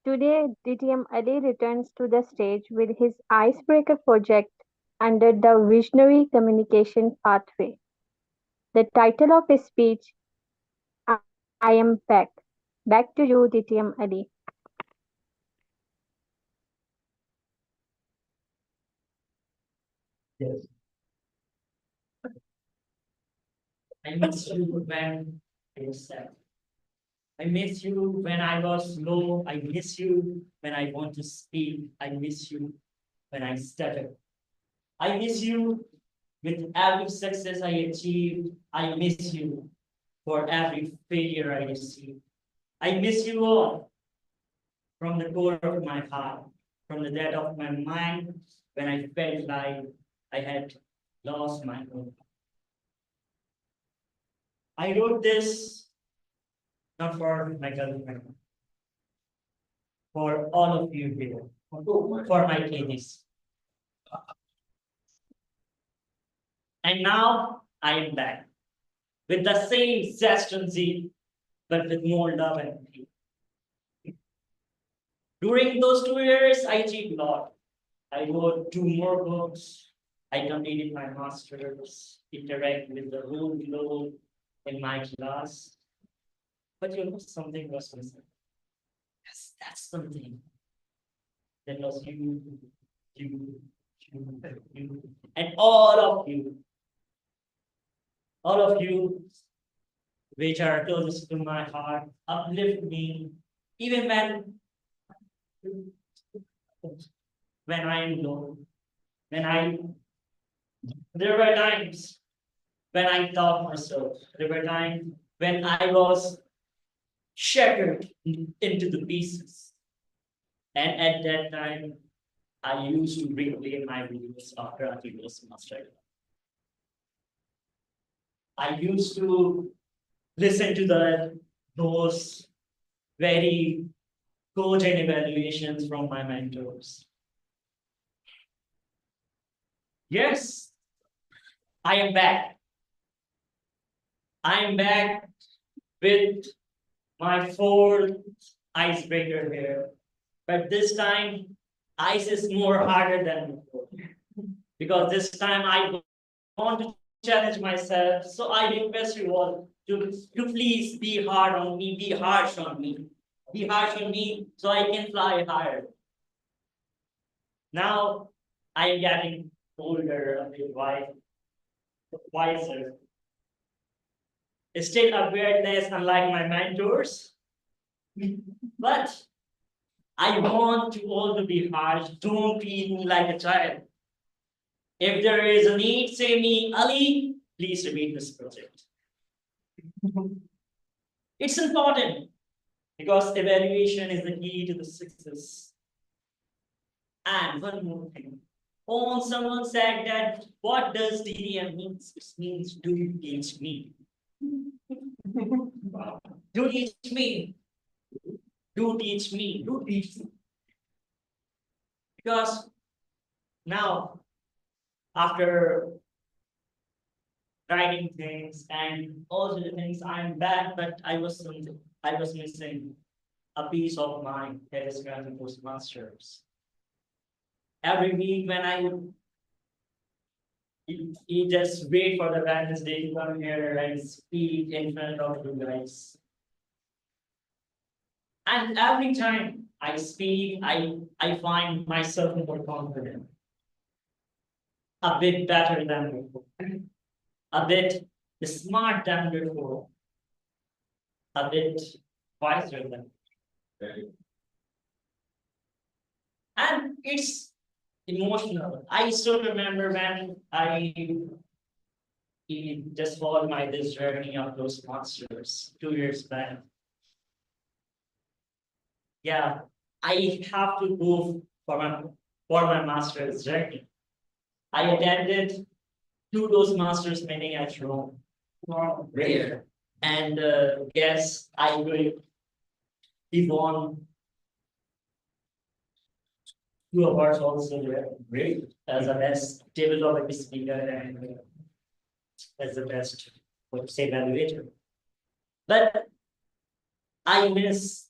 Today, DTM Ali returns to the stage with his icebreaker project under the Visionary Communication Pathway. The title of his speech, I Am Back. Back to you, DTM Ali. Yes. I miss you, good man. I was sad. I miss you when I was low. I miss you when I want to speak. I miss you when I stutter. I miss you with every success I achieved. I miss you for every failure I received. I miss you all from the core of my heart, from the depth of my mind, when I felt like I had lost my hope. I wrote this not for my girlfriend, for all of you here, for my kiddies. And now I am back with the same zest and zeal, but with more love and peace. During those 2 years, I achieved a lot. I wrote 2 more books. I completed my master's, interact with the whole globe in my class. But you know, something was missing. Yes, that's something. That was you, and all of you. All of you, which are closest to my heart, uplift me, even when I am low, there were times when I thought myself, there were times when I was shattered into the pieces. And at that time, I used to replay my videos after I was mastered. I used to listen to those very cogent evaluations from my mentors. Yes, I am back. I am back with my 4th icebreaker here. But this time, ice is more harder than before. Because this time I want to challenge myself. So I request you all to please be hard on me, be harsh on me. Be harsh on me so I can fly higher. Now I am getting older, a bit wiser. Still awareness, unlike my mentors. But I want you all to be harsh. Don't treat me like a child. If there is a need, say me, Ali, please repeat this project. It's important because evaluation is the key to the success. And one more thing. Oh, someone said that what does DDM means? It means do teach me. Do teach me. Do teach me. Do teach me. Because now, after writing things and all the things, I'm back, but I was missing a piece of my Karachi Toastmasters. Every week when I would you just wait for the Wednesday to come here and speak in front of you guys. And every time I speak, I find myself more confident. A bit better than before. A bit smart than before. A bit wiser than before. And it's emotional. I still remember when I just followed this journey of those monsters 2 years back. Yeah, I have to go for my master's journey. I attended 2 Toastmasters meeting at Rome. Rare. And guess I will be won 2 awards also there. Great. As the best tabletop speaker and as the best, what to say, evaluator. But I miss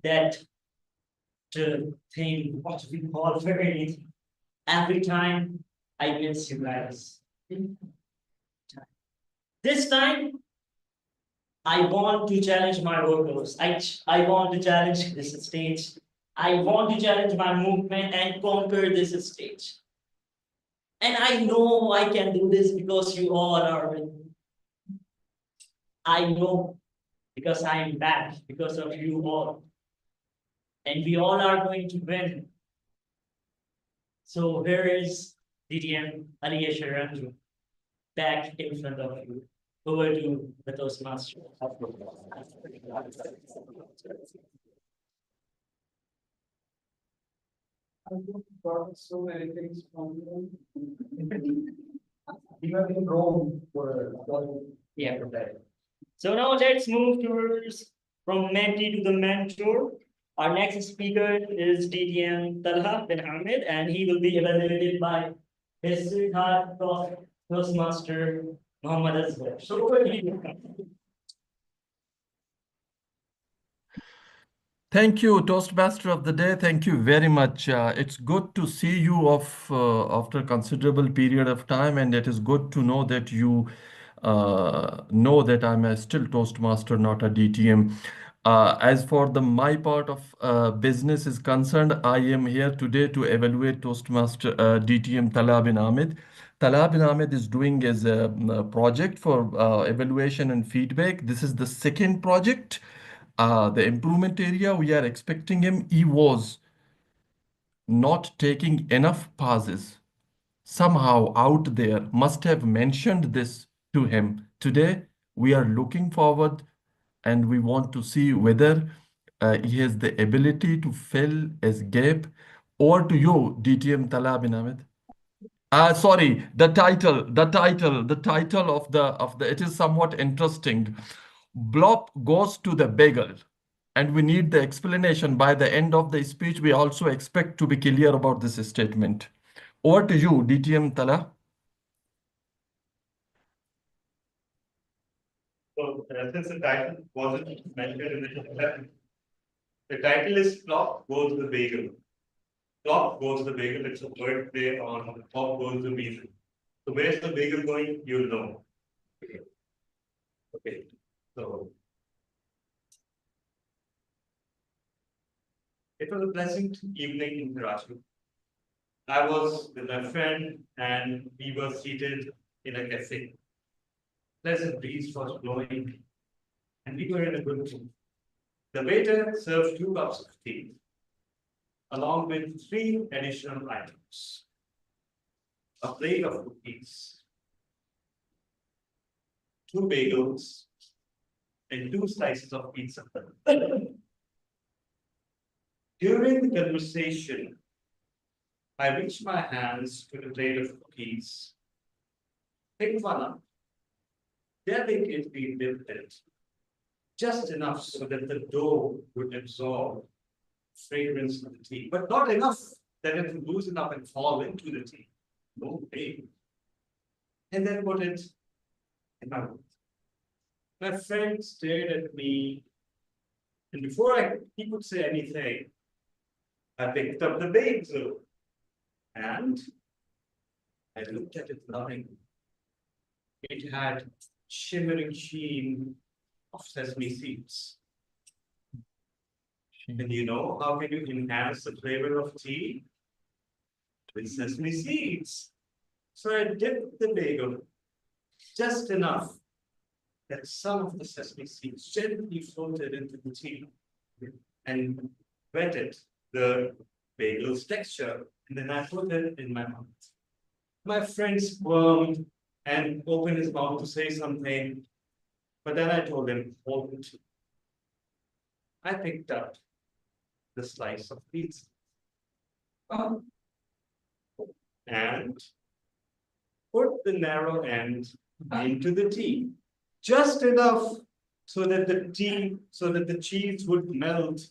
that thing, what we call fraternity. Every time I miss you guys. This time, I want to challenge my workers. I want to challenge this stage. I want to challenge my movement and conquer this stage. And I know I can do this because you all are with me. I know because I am back because of you all. And we all are going to win. So here is DTM Aliya Sharanju back in front of you. Over to the Toastmaster. I've got so many things from you. Even in Rome, Yeah, prepared. So now let's move towards from mentee to the mentor. Our next speaker is DTM Talha bin Hamid, and he will be evaluated by his sweetheart Toastmaster Muhammad Azhar. So over to you. Thank you, Toastmaster of the Day. Thank you very much. It's good to see you after a considerable period of time, and it is good to know that you know that I'm still Toastmaster, not a DTM. As for my part of business is concerned, I am here today to evaluate Toastmaster DTM Talha bin Ahmed. Talha bin Ahmed is doing as a project for evaluation and feedback. This is the second project. The improvement area we are expecting him, he was not taking enough pauses. Somehow out there must have mentioned this to him. Today, we are looking forward and we want to see whether he has the ability to fill his gap. Or to you, DTM Talha bin Ahmed. Sorry, the title of the, it is somewhat interesting. Blop goes to the bagel. And we need the explanation by the end of the speech. We also expect to be clear about this statement. Over to you, DTM Talha. So, since the title wasn't mentioned in the title is Clock Goes the Bagel. Clock goes the bagel. It's a word play on Clock Goes the Bagel. So where's the bagel going? You'll know. Okay. So it was a pleasant evening in Karachi. I was with my friend and we were seated in a cafe. Pleasant breeze was blowing and we were in a good mood. The waiter served 2 cups of tea along with 3 additional items. A plate of cookies, 2 bagels, and 2 slices of pizza. During the conversation, I reached my hands to the plate of cookies, picked one up, delicately dipped it, just enough so that the dough would absorb fragrance of the tea, but not enough that it would loosen up and fall into the tea. No way. And then put it in my mouth. My friend stared at me, and before he could say anything, I picked up the bagel and I looked at it lovingly. It had shimmering sheen of sesame seeds. And you know how can you enhance the flavor of tea? With sesame seeds. So I dipped the bagel just enough that some of the sesame seeds gently floated into the tea and wetted the bagel's texture, and then I put it in my mouth. My friend squirmed and opened his mouth to say something, but then I told him, hold it. I picked up the slice of pizza and put the narrow end into the tea, just enough so that the cheese would melt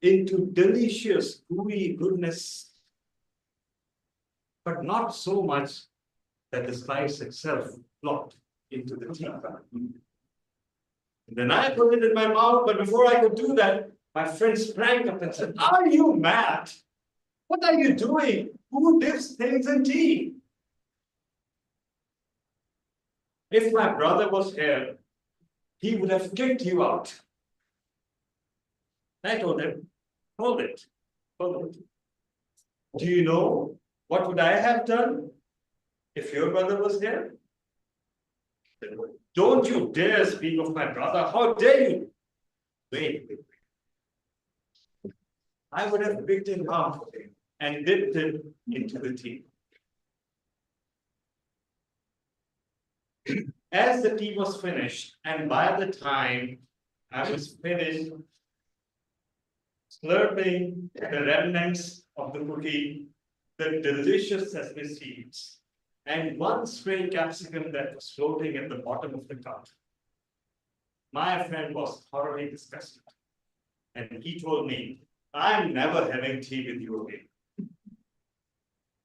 into delicious gooey goodness, but not so much that the slice itself flopped into the tea. And then I put it in my mouth, but before I could do that, my friend sprang up and said, "Are you mad? What are you doing? Who dips things in tea?" If my brother was here, he would have kicked you out. I told him, hold it, hold it. Do you know what would I have done if your brother was here? Don't you dare speak of my brother. How dare you? Wait. I would have picked him up and dipped it into the tea. As the tea was finished, and by the time I was finished slurping the remnants of the cookie, the delicious sesame seeds, and one stray capsicum that was floating at the bottom of the cup, my friend was thoroughly disgusted. And he told me, I'm never having tea with you again.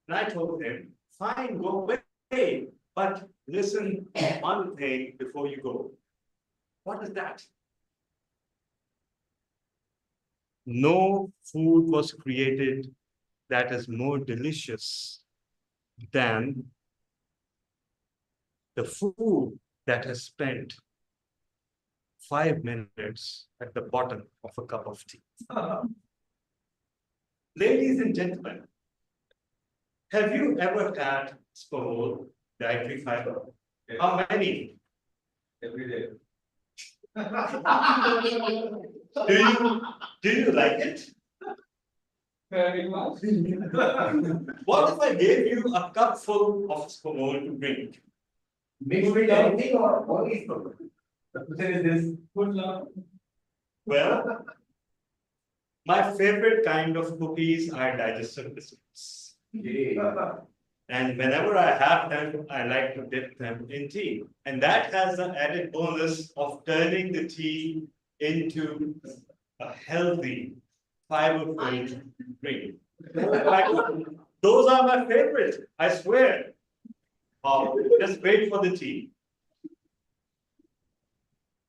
And I told him, fine, go away. But listen one thing before you go. What is that? No food was created that is more delicious than the food that has spent 5 minutes at the bottom of a cup of tea. Ladies and gentlemen, have you ever had spumol, dietary fiber? How many? Every day. Do you like it? Very much. What if I gave you a cup full of spumol to drink? Mixed with anything or only spumol? The question is this. Good luck. Well, my favorite kind of cookies are digestive biscuits. And whenever I have them, I like to dip them in tea. And that has the added bonus of turning the tea into a healthy, fiber-filled drink. Those are my favorite, I swear. Just wait for the tea.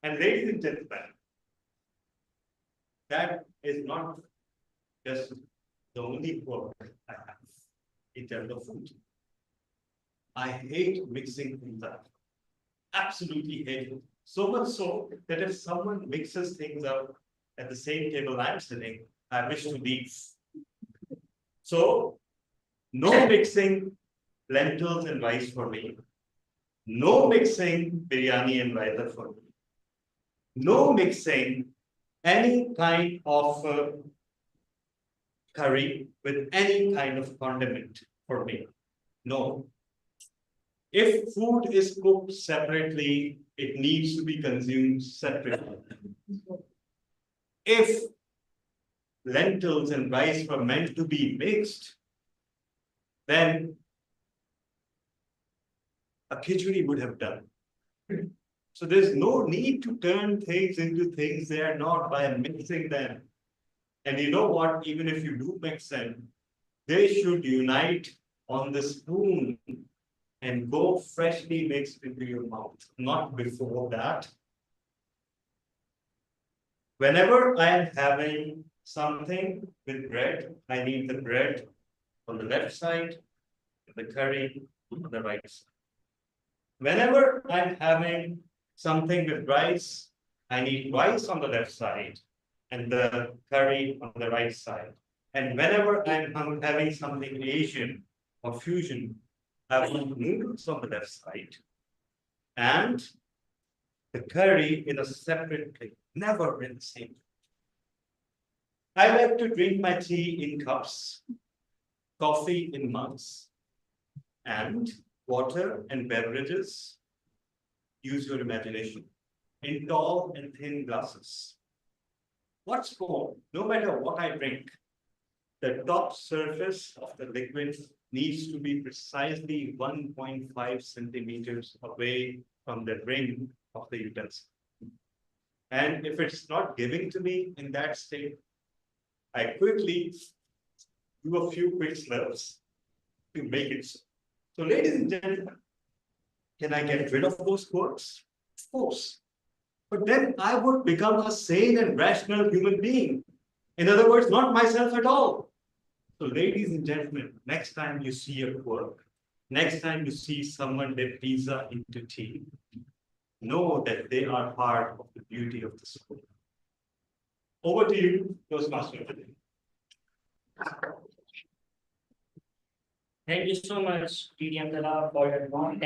And ladies and gentlemen, that is not just the only work I have in terms of food. I hate mixing things up. Absolutely hate it. So much so that if someone mixes things up at the same table I'm sitting, I wish to leave. So, no mixing lentils and rice for me. No mixing biryani and raita for me. No mixing any kind of curry with any kind of condiment for me. No. If food is cooked separately, it needs to be consumed separately. If lentils and rice were meant to be mixed, then a khichdi would have done. So there's no need to turn things into things they are not by mixing them. And you know what? Even if you do mix them, they should unite on the spoon and go freshly mixed into your mouth, not before that. Whenever I am having something with bread, I need the bread on the left side, the curry on the right side. Whenever I'm having something with rice, I need rice on the left side and the curry on the right side. And whenever I'm having something Asian or fusion, I want noodles on the left side and the curry in a separate plate, never in the same. I like to drink my tea in cups, coffee in mugs, and water and beverages. Use your imagination in tall and thin glasses. What's more, no matter what I drink, the top surface of the liquid needs to be precisely 1.5 centimeters away from the rim of the utensil. And if it's not giving to me in that state, I quickly do a few quick slurps to make it so. So, ladies and gentlemen, can I get rid of those quirks? Of course. But then I would become a sane and rational human being. In other words, not myself at all. So, ladies and gentlemen, next time you see a quirk, next time you see someone dip pizza into tea, know that they are part of the beauty of the school. Over to you, Toastmaster. Thank you so much, TDM Tala, for your warm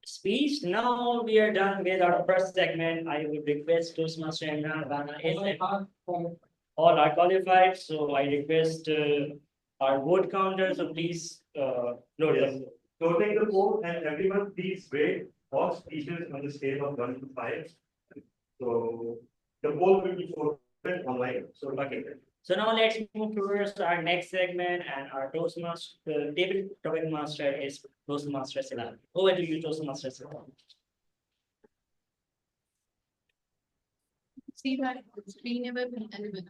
speech. Now we are done with our first segment. I would request Toastmaster Imran Rana is all are qualified, so I request our vote counter, so please load it up. So take the poll and everyone please rate all speeches on the scale of 1 to 5. So the poll will be posted online. So Okay. So now let's move towards our next segment, and our Toastmaster, David Topic Master is Toastmaster Silan. Over to you, Toastmaster Silan. See my screen never been element.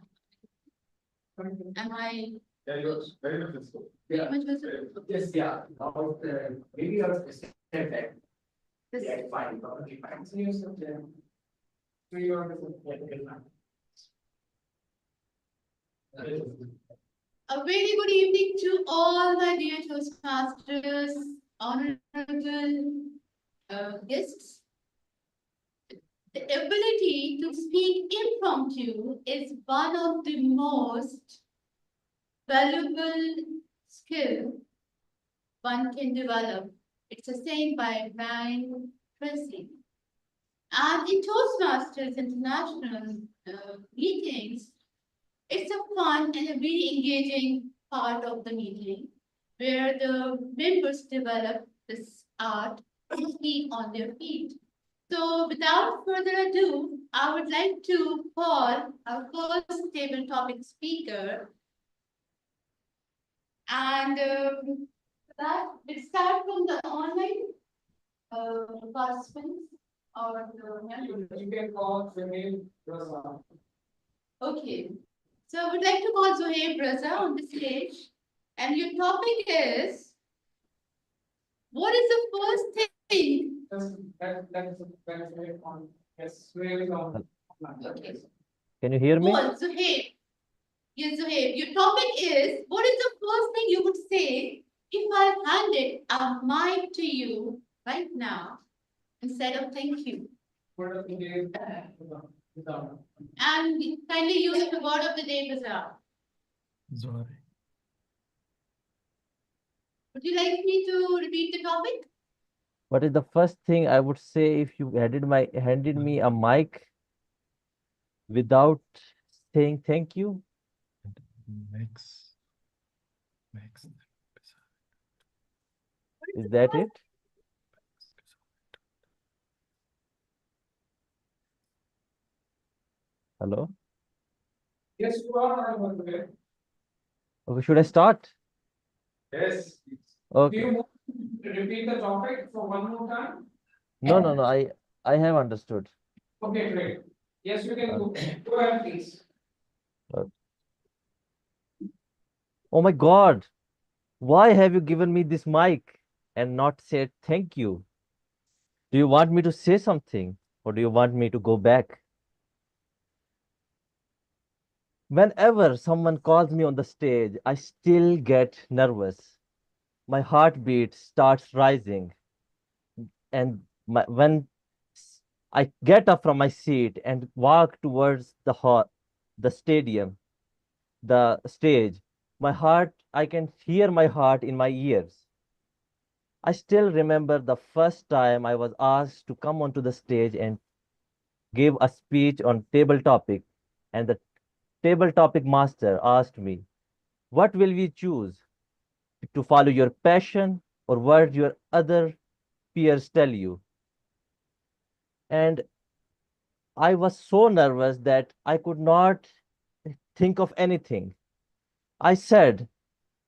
Am I Very much visible. very much visible? Yes, yeah, now, maybe your step back. This- Yeah, fine, probably fine. A very good evening to all my dear Toastmasters, honorable guests. The ability to speak impromptu is one of the most valuable skill one can develop. It's a saying by Brian Tracy. And in Toastmasters International meetings, it's a fun and a very engaging part of the meeting where the members develop this art to speak on their feet. So without further ado, I would like to call our first table topic speaker. And that we start from the online participants or the. You can call Jamil Raza. Okay, so I would like to call Zohaib Raza on the stage, and your topic is, what is the first thing? That is a benefit on, yes, really on. Okay. Can you hear me? Call Zohaib. Yes, Zohaib, your topic is, what is the first thing you would say if I handed a mic to you right now instead of thank you? Word of the day, And kindly use the word of the day, Bazaar. Sorry. Would you like me to repeat the topic? What is the first thing I would say if you handed me a mic without saying thank you? Makes. Is that it? Hello? yes, you are on the way. Okay, should I start? Yes. Do Okay. you want to repeat the topic for one more time? No. I have understood. Okay, great. Yes, you can go ahead, please. Oh my God. Why have you given me this mic and not said thank you? Do you want me to say something or do you want me to go back? Whenever someone calls me on the stage, I still get nervous. My heartbeat starts rising. And when I get up from my seat and walk towards the stadium, the stage, I can hear my heart in my ears. I still remember the first time I was asked to come onto the stage and give a speech on table topic, and the table topic master asked me, what will we choose? To follow your passion or what your other peers tell you? And I was so nervous that I could not think of anything. I said,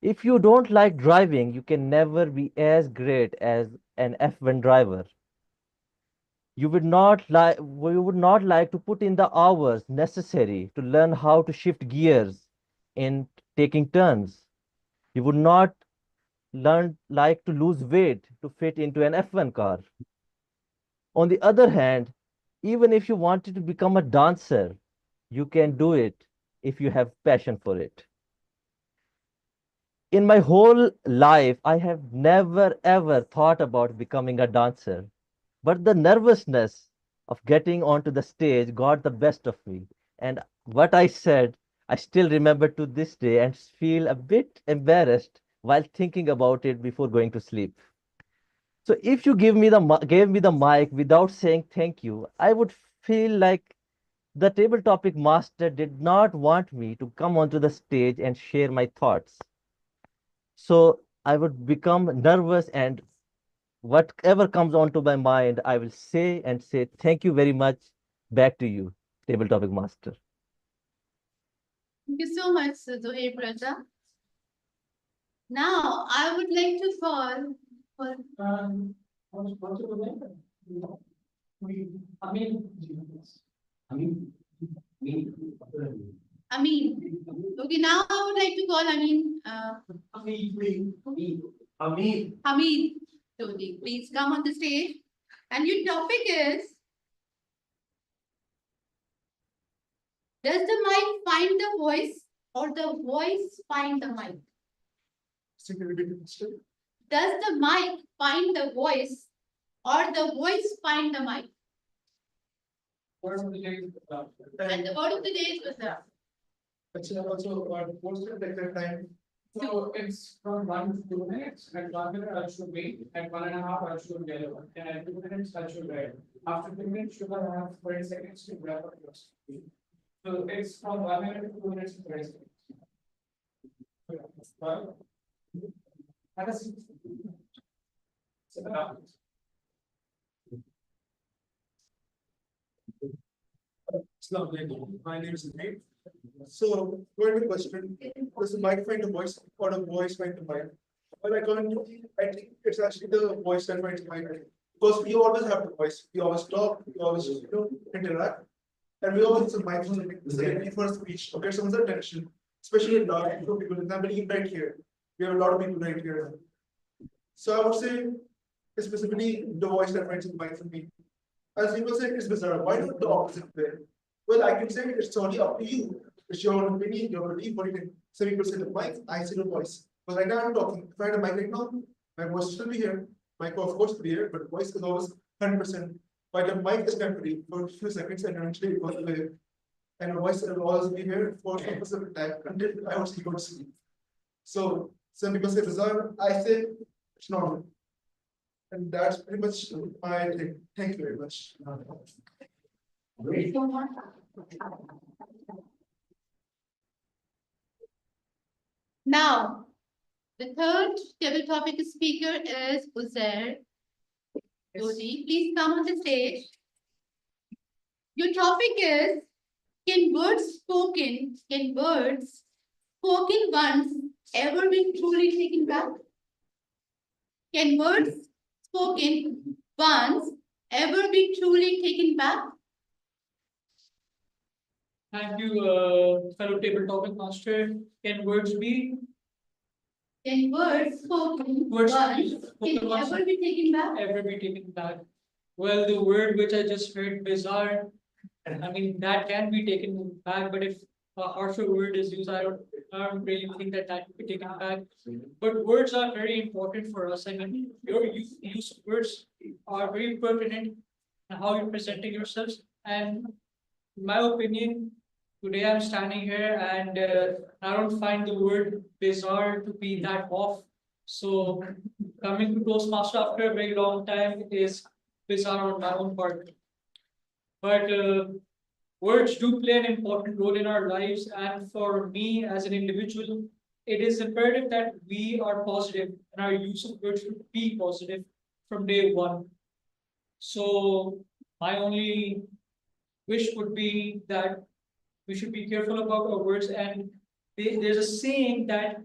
if you don't like driving, you can never be as great as an F1 driver. You would not like to put in the hours necessary to learn how to shift gears in taking turns. You would not like to lose weight to fit into an F1 car. On the other hand, even if you wanted to become a dancer, you can do it if you have passion for it. In my whole life, I have never ever thought about becoming a dancer, but the nervousness of getting onto the stage got the best of me. And what I said, I still remember to this day and feel a bit embarrassed while thinking about it before going to sleep. So if you gave me the mic without saying thank you, I would feel like the table topic master did not want me to come onto the stage and share my thoughts. So I would become nervous, and whatever comes onto my mind, I will say and say thank you very much. Back to you, table topic master. Thank you so much, Zohair brother. Now, I would like to call for Amin. Okay, now I would like to call Hamid. Todi, please come on the stage. And your topic is, does the mic find the voice or the voice find the mic? Does the mic find the voice or the voice find the mic? And the word of the day is Bazaar. So it's from 1 to 2 minutes, at 1 minute I should wait, at 1.5 I should yellow, and at 2 minutes I should red. After 2 minutes, should I have 30 seconds to wrap up your speech. So it's from 1 minute to 2 minutes to 30 seconds. Well, have a seat. Sit down. My name is Nate. So, going to question, does the mic find the voice or the voice find the mic? Well, I think it's actually the voice that finds the mic. Because we always have the voice, we always talk, we always interact, and we always use the mic for speech to get someone's attention, especially a lot of people. Example, even right here, we have a lot of people right here. So I would say, specifically the voice that finds the mic for me. As people say, it's bizarre. Why not the opposite way? Well, I can say it's only up to you. It's your own opinion, your belief, what you think. Some people say the mic, I say the voice. But right now I'm talking. If I had a mic right now, my voice will still be here. Mic will of course be here, but voice is always 100%. But the mic is temporary for a few seconds and eventually it goes away. And the voice will always be here for a specific time until I would go to sleep. So some people say bizarre, I say it's normal. And that's pretty much my thing. Thank you very much. Now, the third table topic speaker is Uzair. Dodi, please come on the stage. Your topic is, can words spoken once ever be truly taken back? Can words spoken once ever be truly taken back? Thank you, fellow table topic master. Can words be? Can words spoken Words once spoken can once ever be taken back? ever be taken back? Well, the word which I just heard, bizarre, I mean, that can be taken back, but if a harsher word is used, I don't really think that can be taken back. But words are very important for us. I mean, your use of words are very pertinent in how you're presenting yourselves. And in my opinion, today I'm standing here and I don't find the word bizarre to be that off. So coming to Toastmaster after a very long time is bizarre on my own part. But words do play an important role in our lives, and for me as an individual, it is imperative that we are positive and our use of words should be positive from day one. So my only wish would be that we should be careful about our words, and there's a saying that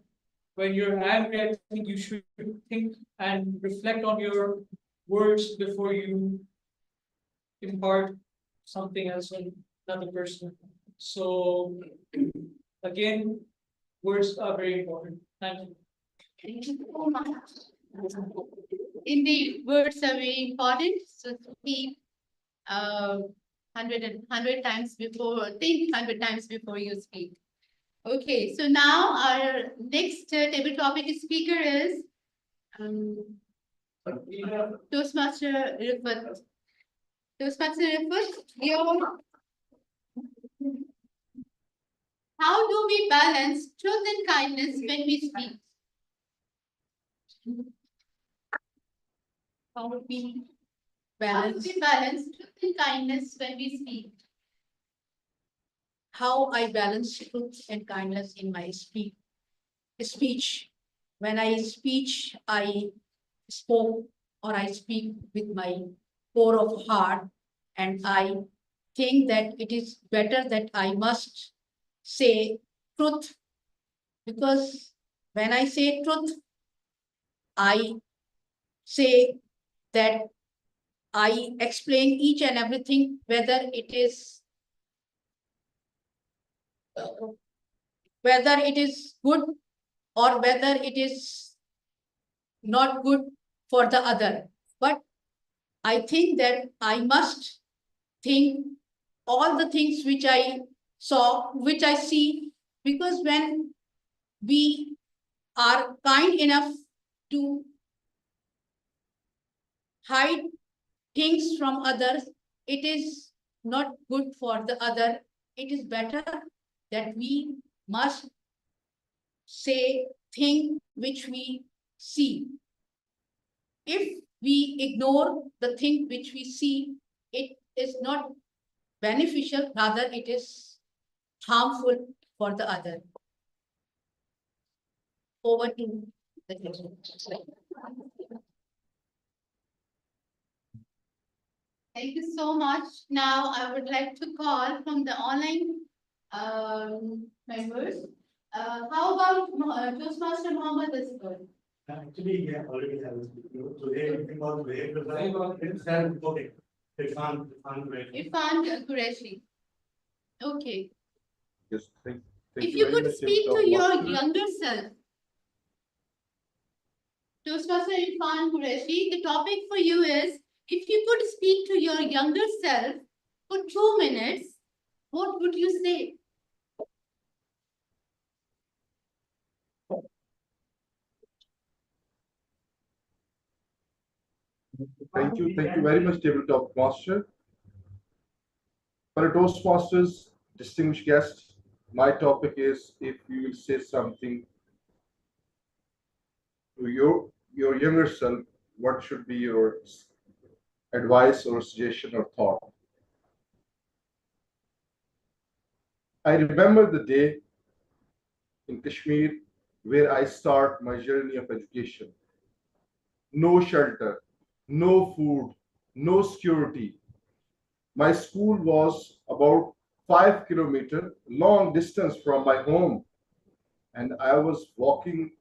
when you're angry, I think you should think and reflect on your words before you impart something else on another person. So again, words are very important. Thank you. Thank you so much. Indeed, words are very important. So keep 100 times before, think 100 times before you speak. Okay, so now our next table topic speaker is Toastmaster Rifat. Toastmaster Rifat, how do we balance truth and kindness when we speak? How we balance truth and kindness when we speak. How I balance truth and kindness in my speech. When I speech, I spoke or I speak with my core of heart, and I think that it is better that I must say truth, because when I say truth, I say that I explain each and everything, whether it is good or whether it is not good for the other. But I think that I must think all the things which I saw, which I see, because when we are kind enough to hide things from others, it is not good for the other. It is better that we must say things which we see. If we ignore the thing which we see, it is not beneficial, rather it is harmful for the other. Over to the next. Thank you so much. Now I would like to call from the online members. How about Toastmaster Mohammed Asghar? Actually, yeah, already have this video. So they everything was way, but I was okay. Irfan Qureshi. Irfan Qureshi. Okay. Yes, thank If you you very could much, speak Dr. to your Master. younger self, Toastmaster Irfan Qureshi, the topic for you is, if you could speak to your younger self for 2 minutes, what would you say? Thank you very much, Tabletop Master. For a Toastmasters distinguished guest, my topic is, if you will say something to your younger self, what should be your advice or suggestion or thought? I remember the day in Kashmir where I start my journey of education. No shelter, no food, no security. My school was about 5 kilometers long distance from my home, and I was walking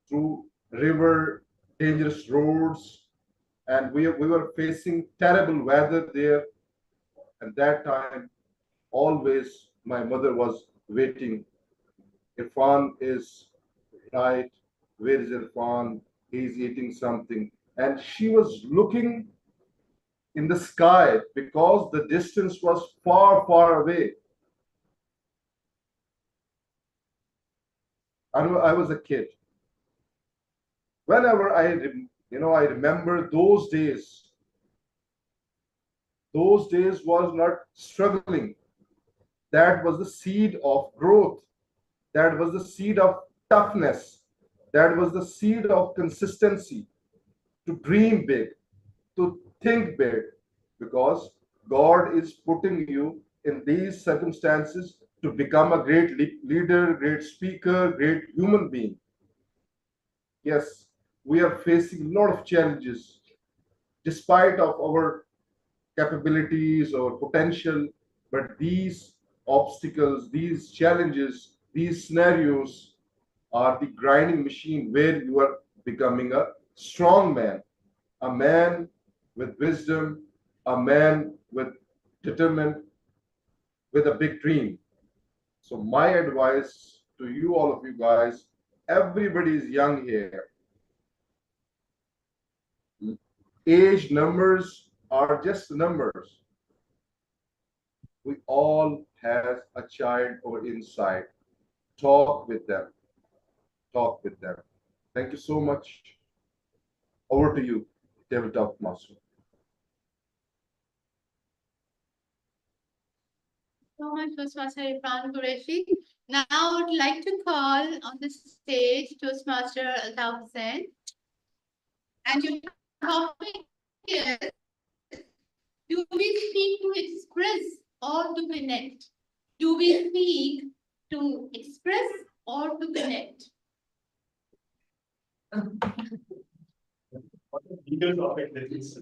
through river, dangerous roads, and we were facing terrible weather there. At that time, always my mother was waiting. Irfan is right. Where is Irfan? He's eating something. And she was looking in the sky because the distance was far, far away. I was a kid. Whenever I remember those days. Those days was not struggling. That was the seed of growth. That was the seed of toughness. That was the seed of consistency. To dream big, to think big, because God is putting you in these circumstances to become a great leader, great speaker, great human being. Yes, we are facing a lot of challenges despite of our capabilities or potential, but these obstacles, these challenges, these scenarios are the grinding machine where you are becoming a strong man, a man with wisdom, a man with determined, with a big dream. So my advice to you, all of you guys, everybody is young here. Age numbers are just numbers. We all have a child or inside. Talk with them. Talk with them. Thank you so much. Over to you, Tabletop Master. So much, Toastmaster Irfan Qureshi. Now I would like to call on the stage Toastmaster Altaf Hussain. And you topic is, do we speak to express or to connect? Do we speak to express or to connect? Legal topic that is.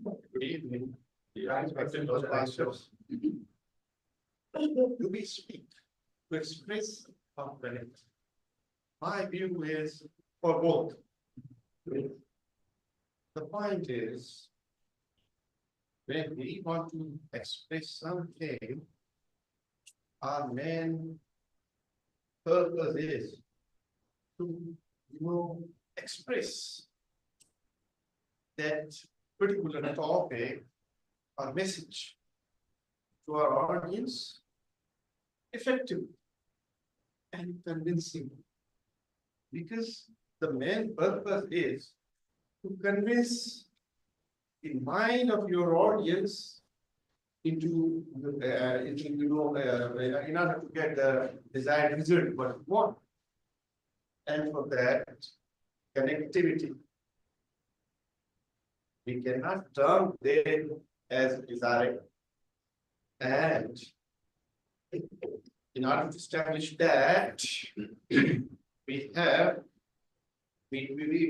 Good evening. Respected Toastmasters. Do we speak to express or connect? My view is for both. The point is, when we want to express something, our main purpose is to, express that particular topic or message to our audience effective and convincing. Because the main purpose is to convince the mind of your audience into in order to get the desired result what you want. And for that, connectivity. We cannot term them as desired. And in order to establish that, we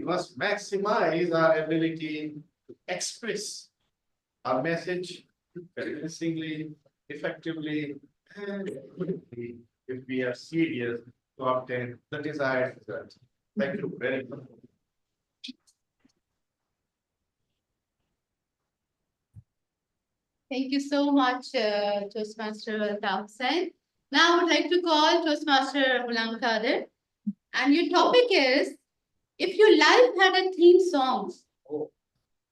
must maximize our ability to express our message convincingly, effectively, and quickly if we are serious to obtain the desired result. Thank you very much. Thank you so much, Toastmaster Thompson. Now I would like to call Toastmaster Ghulam Kadir. And your topic is, if your life had a theme song,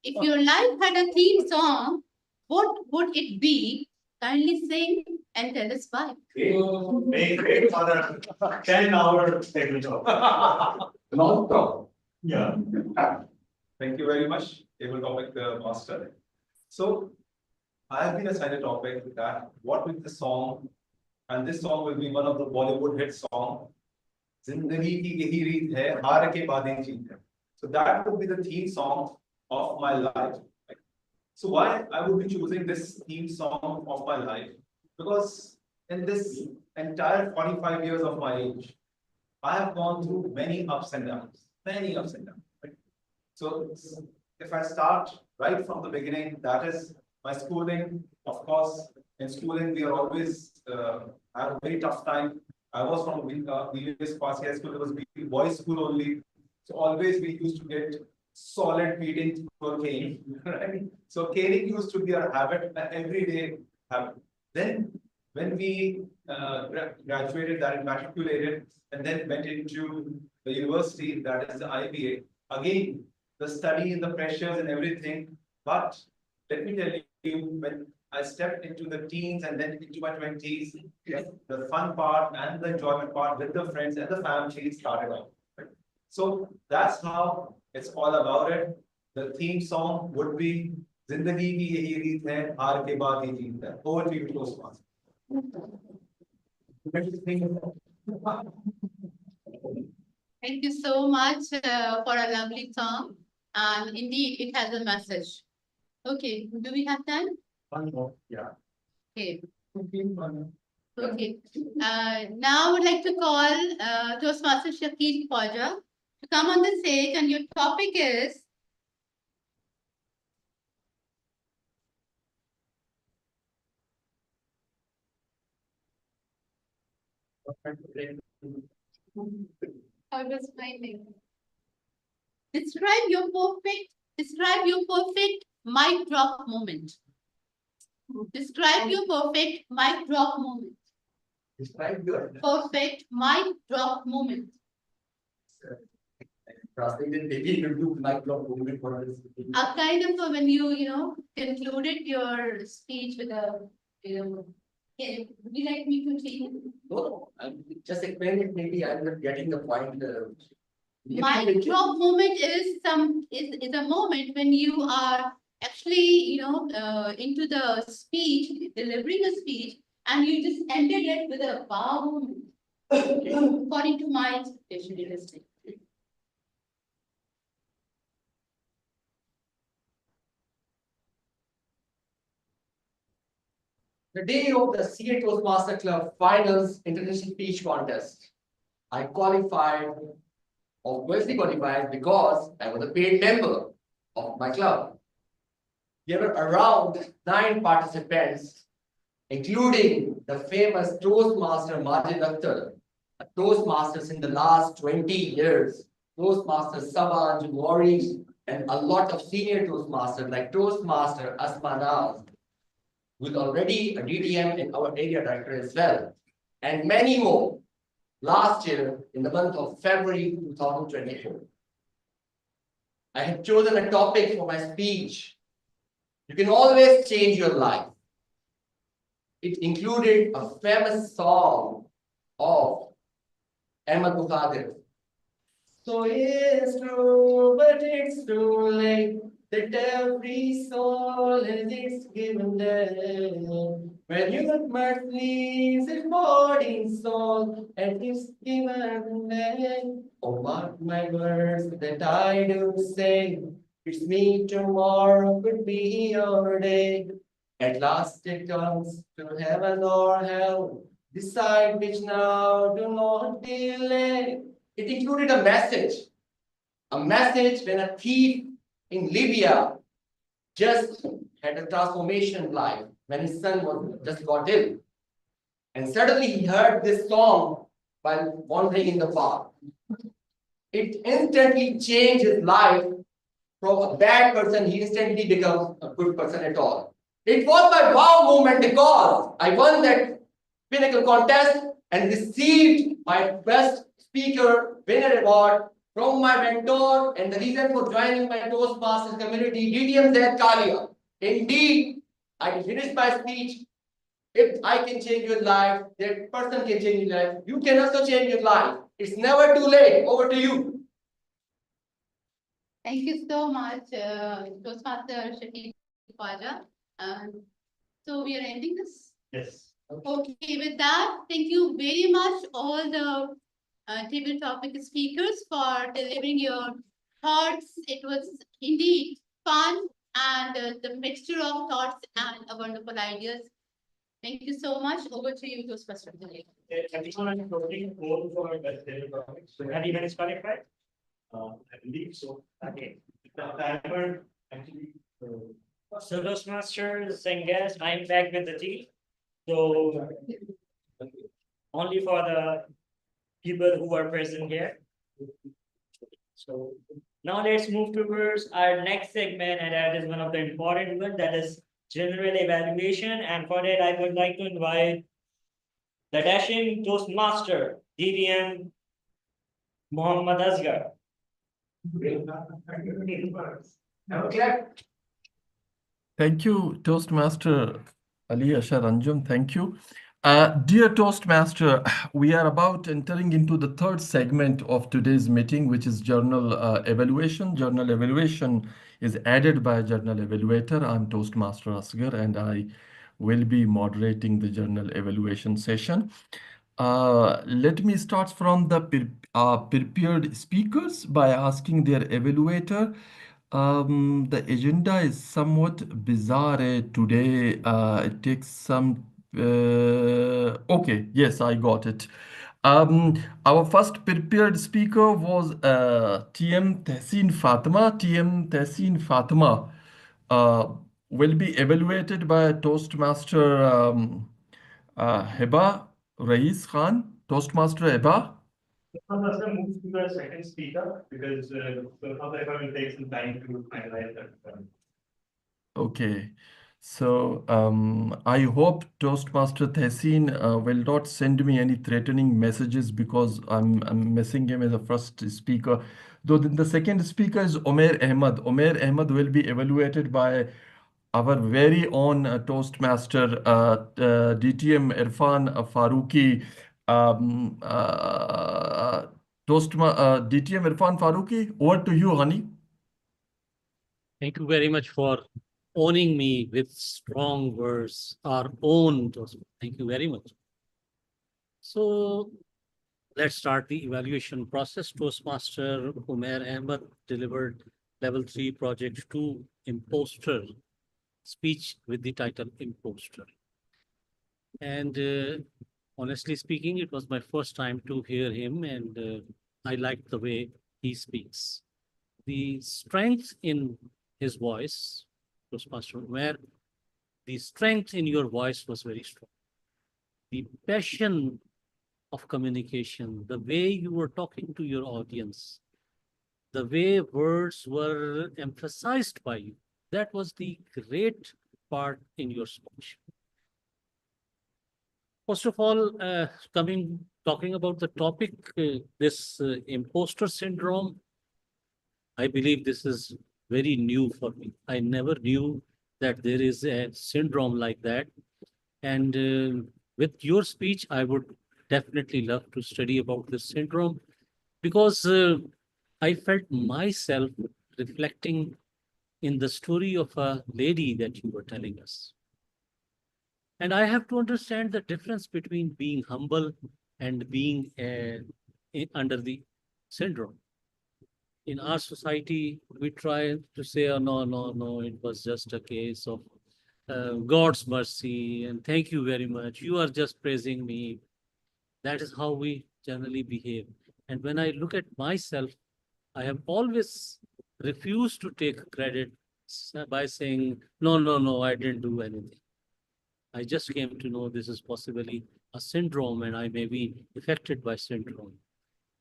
if your life had a theme song, what would it be? Kindly sing and tell us why. Great for the 10-hour table talk. Non-stop. Yeah. Thank you very much, table topic master. So, I have been assigned a topic that what with the song, and this song will be one of the Bollywood hit song. Zindagi ki yahi reet hai, haar ke baad hi jeet hai. So that would be the theme song of my life. So why I would be choosing this theme song of my life? Because in this entire 45 years of my age, I have gone through many ups and downs, many ups and downs. Right? So if I start right from the beginning, that is my schooling. Of course, in schooling we are always have a very tough time. I was from VVS High School. It was boys school only. So always we used to get solid beating for caning. Right? So caning used to be our habit, an everyday habit. Then when we graduated, that matriculated, and then went into the university, that is the IBA. Again, the study and the pressures and everything. But let me tell you, when I stepped into the teens and then into my 20s, the fun part and the enjoyment part with the friends and the family started off. Right? So that's how it's all about it. The theme song would be Zindagi ki yahi reet hai, haar ke baad hi jeet hai. Over to you, Toastmaster. Thank you so much for a lovely song. And indeed, it has a message. Okay, do we have time? One more, yeah. Okay. Okay. Now I would like to call Toastmaster Shakil Khwaja to come on the stage, and your topic is I was finding. Describe your perfect mic drop moment. Describe your perfect mic drop moment. Describe your Perfect mic drop moment. translated maybe you do mic drop movement for us. A kind of when you concluded your speech with a would you like me to take it? No, just explain it. Maybe I'm not getting the point. Mic drop moment is a moment when you are actually into the speech, delivering a speech, and you just ended it with a wow moment. According to my expectation, realistic. the day of the CA Toastmaster Club Finals International Speech Contest. I qualified, obviously qualified because I was a paid member of my club. There were around 9 participants, including the famous Toastmaster Majid Akhtar, a Toastmasters in the last 20 years, Toastmasters Saban, Jumori, and a lot of senior Toastmasters like Toastmaster Asmanaz, who is already a DTM and our area director as well, and many more last year in the month of February 2024. I have chosen a topic for my speech. You can always change your life. It included a famous song of Ahmad Bukadir. So it's true, but it's too late that every soul has its given day. When you must leave its body and soul at its given day. Oh, mark my words that I do say, it's me tomorrow could be your day. At last it comes to heaven or hell. Decide which now, do not delay. It included a message when a thief in Libya just had a transformation life when his son was just got ill. And suddenly he heard this song while wandering in the park. It instantly changed his life. From a bad person, he instantly becomes a good person at all. It was my wow moment because I won that pinnacle contest and received my best speaker winner award from my mentor and the reason for joining my Toastmasters community, DTM Zaid Kalia. Indeed, I finished my speech. If I can change your life, that person can change your life. You can also change your life. It's never too late. Over to you. Thank you so much, Toastmaster Shakil Khwaja. So we are ending this. Yes. Okay, with that, thank you very much all the table topic speakers for delivering your thoughts. It was indeed fun and the mixture of thoughts and wonderful ideas. Thank you so much. Over to you, Toastmaster. Everyone is voting more for best table topic. So everyone is qualified? I believe so. Okay. The timer actually. So Toastmasters and guests, I'm back with the team. So only for the people who are present here. So now let's move towards our next segment, and that is one of the important ones, that is general evaluation. And for that, I would like to invite the dashing Toastmaster, DDM Muhammad Asgar. Thank you, Toastmaster Ali Ashar Anjum. Thank you. Dear Toastmaster, we are about entering into the third segment of today's meeting, which is journal evaluation. Journal evaluation is added by a journal evaluator. I'm Toastmaster Asgar, and I will be moderating the journal evaluation session. Let me start from the prepared speakers by asking their evaluator. The agenda is somewhat bizarre today. It takes some. Okay, yes, I got it. Our first prepared speaker was TM Tehseen Fatima. TM Tehseen Fatima will be evaluated by Toastmaster Heba Rais Khan. Toastmaster Heba. Toastmaster moves to the second speaker because otherwise it will take some time to finalize that. Okay, so I hope Toastmaster Tehseen will not send me any threatening messages because I'm missing him as a first speaker. Though then the second speaker is Omer Ahmed. Omer Ahmed will be evaluated by our very own Toastmaster DTM Irfan Farooqi. DTM Irfan Farooqi, over to you, honey. Thank you very much for owning me with strong words, our own Toastmaster. Thank you very much. So let's start the evaluation process. Toastmaster Umair Ahmed delivered Level 3 Project 2 Imposter speech with the title Imposter. And honestly speaking, it was my first time to hear him, and I liked the way he speaks. The strength in his voice was Pastor where the strength in your voice was very strong. The passion of communication, the way you were talking to your audience, the way words were emphasized by you, that was the great part in your speech. First of all, talking about the topic, this imposter syndrome, I believe this is very new for me. I never knew that there is a syndrome like that. And with your speech, I would definitely love to study about this syndrome because I felt myself reflecting in the story of a lady that you were telling us. And I have to understand the difference between being humble and being under the syndrome. In our society, we try to say, oh, no, no, no, it was just a case of God's mercy and thank you very much. You are just praising me. That is how we generally behave. And when I look at myself, I have always refused to take credit by saying, no, no, no, I didn't do anything. I just came to know this is possibly a syndrome and I may be affected by syndrome.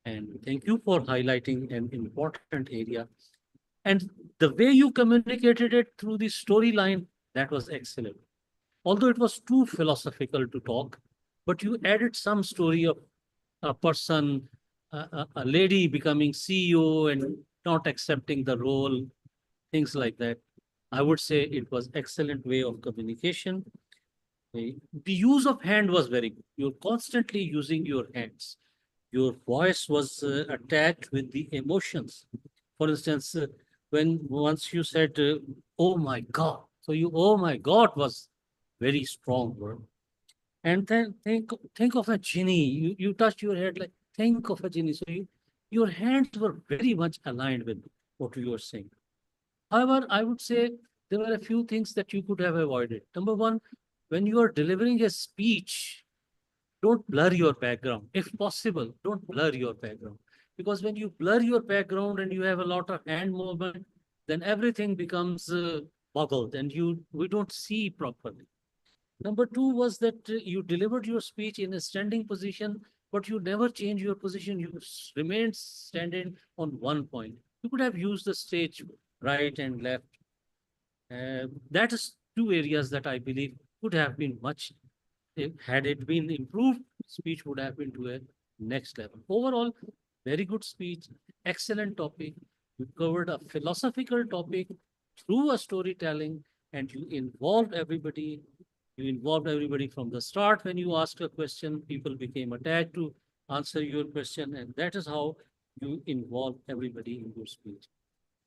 And thank you for highlighting an important area. And the way you communicated it through the storyline, that was excellent. Although it was too philosophical to talk, but you added some story of a person, a lady becoming CEO and not accepting the role, things like that. I would say it was excellent way of communication. The use of hand was very good. You're constantly using your hands. Your voice was attached with the emotions. For instance, when once you said, oh my God, so you, oh my God was very strong word. And then think of a genie. You touched your head like, think of a genie. So your hands were very much aligned with what you were saying. However, I would say there were a few things that you could have avoided. Number one, when you are delivering a speech, don't blur your background. If possible, don't blur your background. Because when you blur your background and you have a lot of hand movement, then everything becomes boggled and we don't see properly. Number two was that you delivered your speech in a standing position, but you never change your position. You remained standing on one point. You could have used the stage right and left. That is two areas that I believe could have been much, had it been improved, speech would have been to a next level. Overall, very good speech, excellent topic. You covered a philosophical topic through a storytelling and you involved everybody. You involved everybody from the start. When you asked a question, people became attached to answer your question. And that is how you involve everybody in your speech.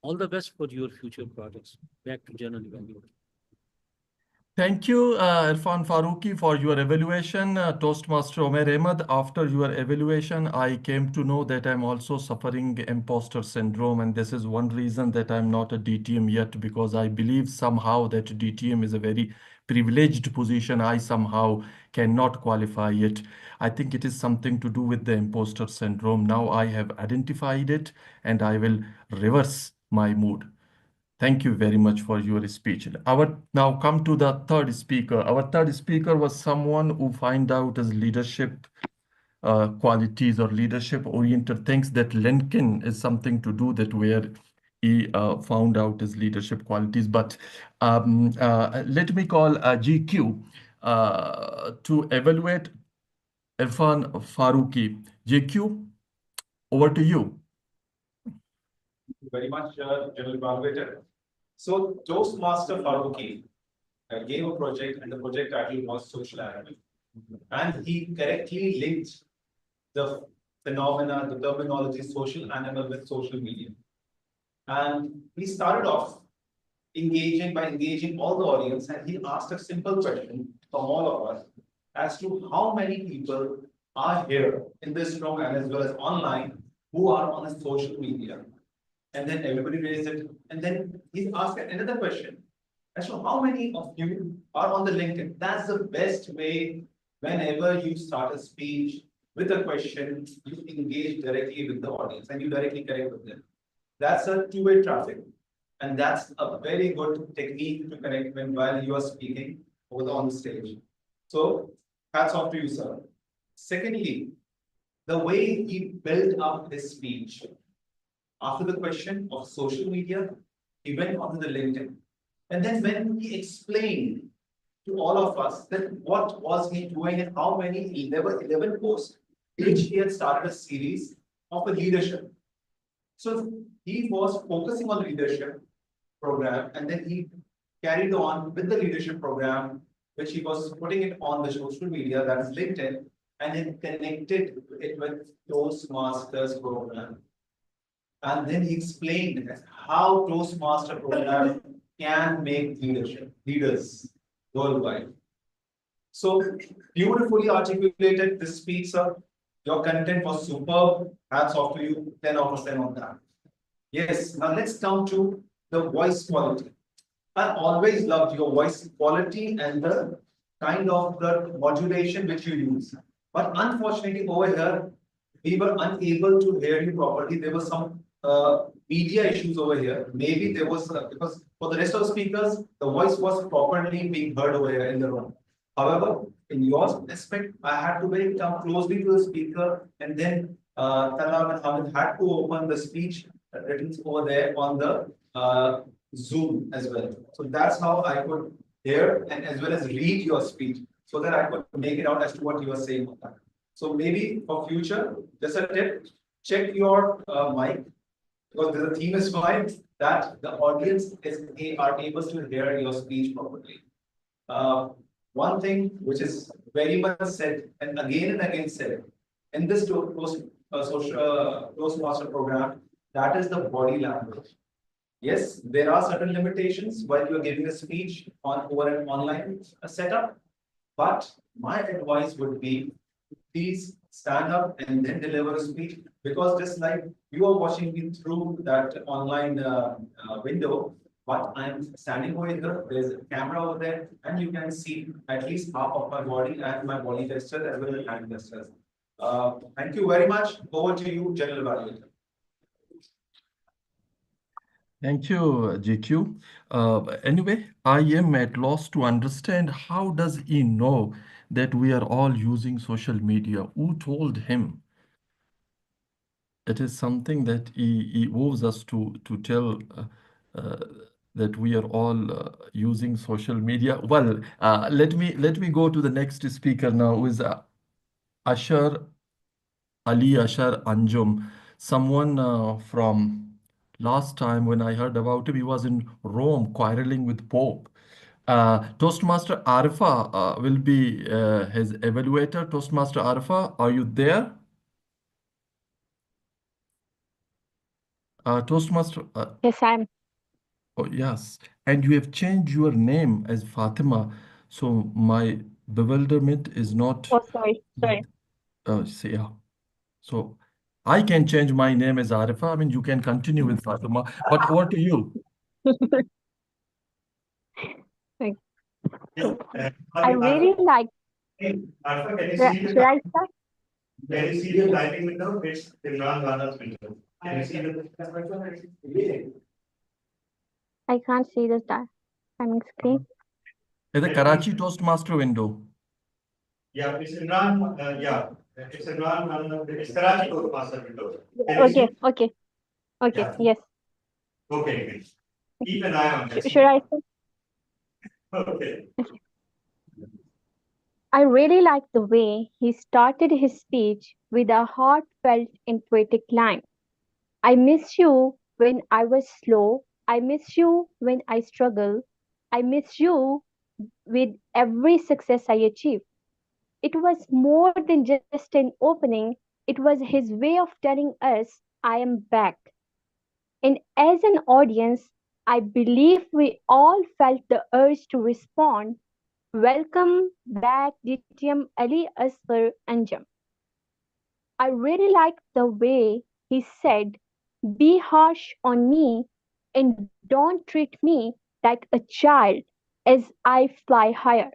All the best for your future projects. Back to General Evaluator. Thank you, Irfan Farooqi, for your evaluation. Toastmaster Omer Ahmed, after your evaluation, I came to know that I'm also suffering imposter syndrome. And this is one reason that I'm not a DTM yet, because I believe somehow that DTM is a very privileged position. I somehow cannot qualify it. I think it is something to do with the imposter syndrome. Now I have identified it and I will reverse my mood. Thank you very much for your speech. Our now come to the third speaker. Our third speaker was someone who find out his leadership qualities or leadership oriented things. That LinkedIn is something to do that where he found out his leadership qualities. But let me call GQ to evaluate Irfan Farooqi. GQ, over to you. Thank you very much, General Evaluator. So Toastmaster Farooqi gave a project and the project title was Social Animal. And he correctly linked the phenomena, the terminology social animal with social media. And he started off by engaging all the audience and he asked a simple question from all of us as to how many people are here in this room and as well as online who are on a social media. And then everybody raised it. And then he asked another question as to how many of you are on the LinkedIn. That's the best way whenever you start a speech with a question, you engage directly with the audience and you directly connect with them. That's a two-way traffic. And that's a very good technique to connect when while you are speaking on the stage. So hats off to you, sir. Secondly, the way he built up his speech. After the question of social media, he went onto the LinkedIn. And then when he explained to all of us that what was he doing and how many 11 posts, which he had started a series of a leadership. So he was focusing on leadership program and then he carried on with the leadership program, which he was putting it on the social media, that is LinkedIn, and then connected it with Toastmasters program. And then he explained how Toastmaster program can make leaders worldwide. So beautifully articulated this speech, sir. Your content was superb. Hats off to you. 10 out of 10 on that. Yes, now let's come to the voice quality. I always loved your voice quality and the kind of the modulation which you use. But unfortunately over here, we were unable to hear you properly. There were some media issues over here. Maybe there was, because for the rest of the speakers, the voice was properly being heard over here in the room. However, in your aspect, I had to come closely to the speaker and then Talab and Hamid had to open the speech written over there on the Zoom as well. So that's how I could hear and as well as read your speech so that I could make it out as to what you are saying. So maybe for future, just a tip, check your mic because the theme is fine that the audience are able to hear your speech properly. One thing which is very much said and again said in this Toastmaster program, that is the body language. Yes, there are certain limitations while you are giving a speech over an online setup, but my advice would be please stand up and then deliver a speech because just like you are watching me through that online window, but I'm standing over here, there's a camera over there, and you can see at least half of my body and my body gesture as well as hand gestures. Thank you very much. Over to you, General Evaluator. Thank you, GQ. Anyway, I am at loss to understand how does he know that we are all using social media? Who told him? It is something that he owes us to tell that we are all using social media. Well, let me go to the next speaker now, who is Ashar Ashar Anjum, someone from last time when I heard about him, he was in Rome quarreling with Pope. Toastmaster Arifa will be his evaluator. Toastmaster Arifa, are you there? Toastmaster. Yes, I'm. Oh, yes. And you have changed your name as Fatima. So my bewilderment is not. Oh, sorry. See, yeah. So I can change my name as Arifa. I mean, you can continue with Fatima, but over to you. Like, I I really like. Alpha, can you Should see should I start? can you see the typing window? It's Imran Rana's window. Can you see the? I can't see the timing screen. At the Karachi Toastmaster window. Yeah, it's Imran. Yeah, it's Imran Rana. It's Karachi Toastmaster window. Okay. Yeah. Yes. Okay. Keep an eye on this. Should I start? Okay. I really like the way he started his speech with a heartfelt and poetic line. I miss you when I was slow. I miss you when I struggle. I miss you with every success I achieve. It was more than just an opening, it was his way of telling us, I am back. And as an audience, I believe we all felt the urge to respond, welcome back, DTM Ali Asghar Anjum. I really liked the way he said, be harsh on me and don't treat me like a child as I fly higher.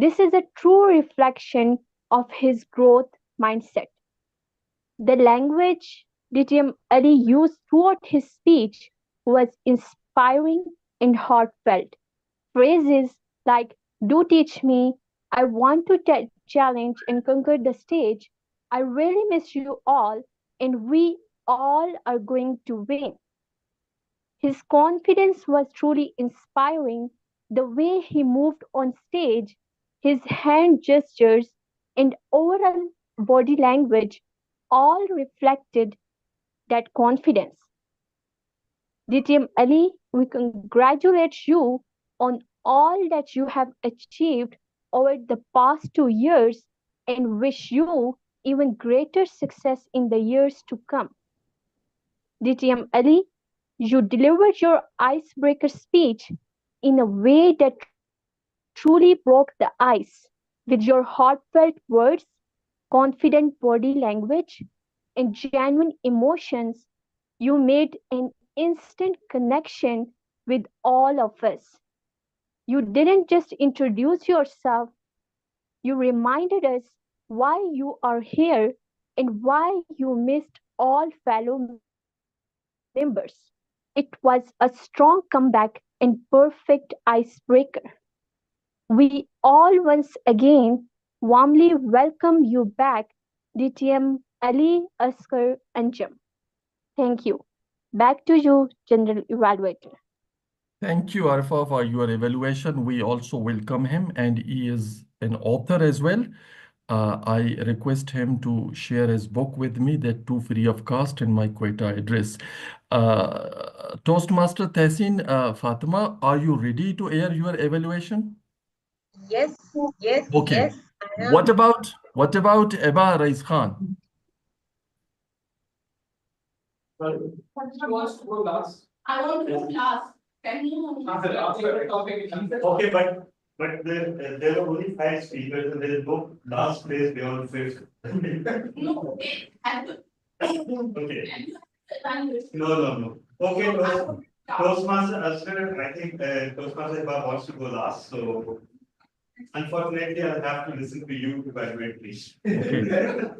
This is a true reflection of his growth mindset. The language DTM Ali used throughout his speech was inspiring and heartfelt. Phrases like, "Do teach me," "I want to challenge and conquer the stage," "I really miss you all," and "we all are going to win." His confidence was truly inspiring. The way he moved on stage, his hand gestures, and overall body language all reflected that confidence. DTM Ali, we congratulate you on all that you have achieved over the past 2 years and wish you even greater success in the years to come. DTM Ali, you delivered your icebreaker speech in a way that truly broke the ice with your heartfelt words, confident body language, and genuine emotions. You made an instant connection with all of us. You didn't just introduce yourself, you reminded us why you are here and why you missed all fellow members. It was a strong comeback and perfect icebreaker. We all once again warmly welcome you back, DTM Ali Asghar Anjum. Thank you. Back to you, General Evaluator. Thank you, Arfa, for your evaluation. We also welcome him, and he is an author as well. I request him to share his book with me, that too free of cost, in my Quetta address. Toastmaster Tehsin, Fatima, are you ready to air your evaluation? Yes, yes, Okay. yes, I am. What about Eba Rais Khan? Who wants to go last? I want to go last. Can you? Okay, but there are only 5 speakers and there is no last place beyond 5th. No, Okay. No. Okay, Toastmaster Asghar, I think Toastmaster Eba wants to go last, so unfortunately I'll have to listen to you to evaluate, please. Okay.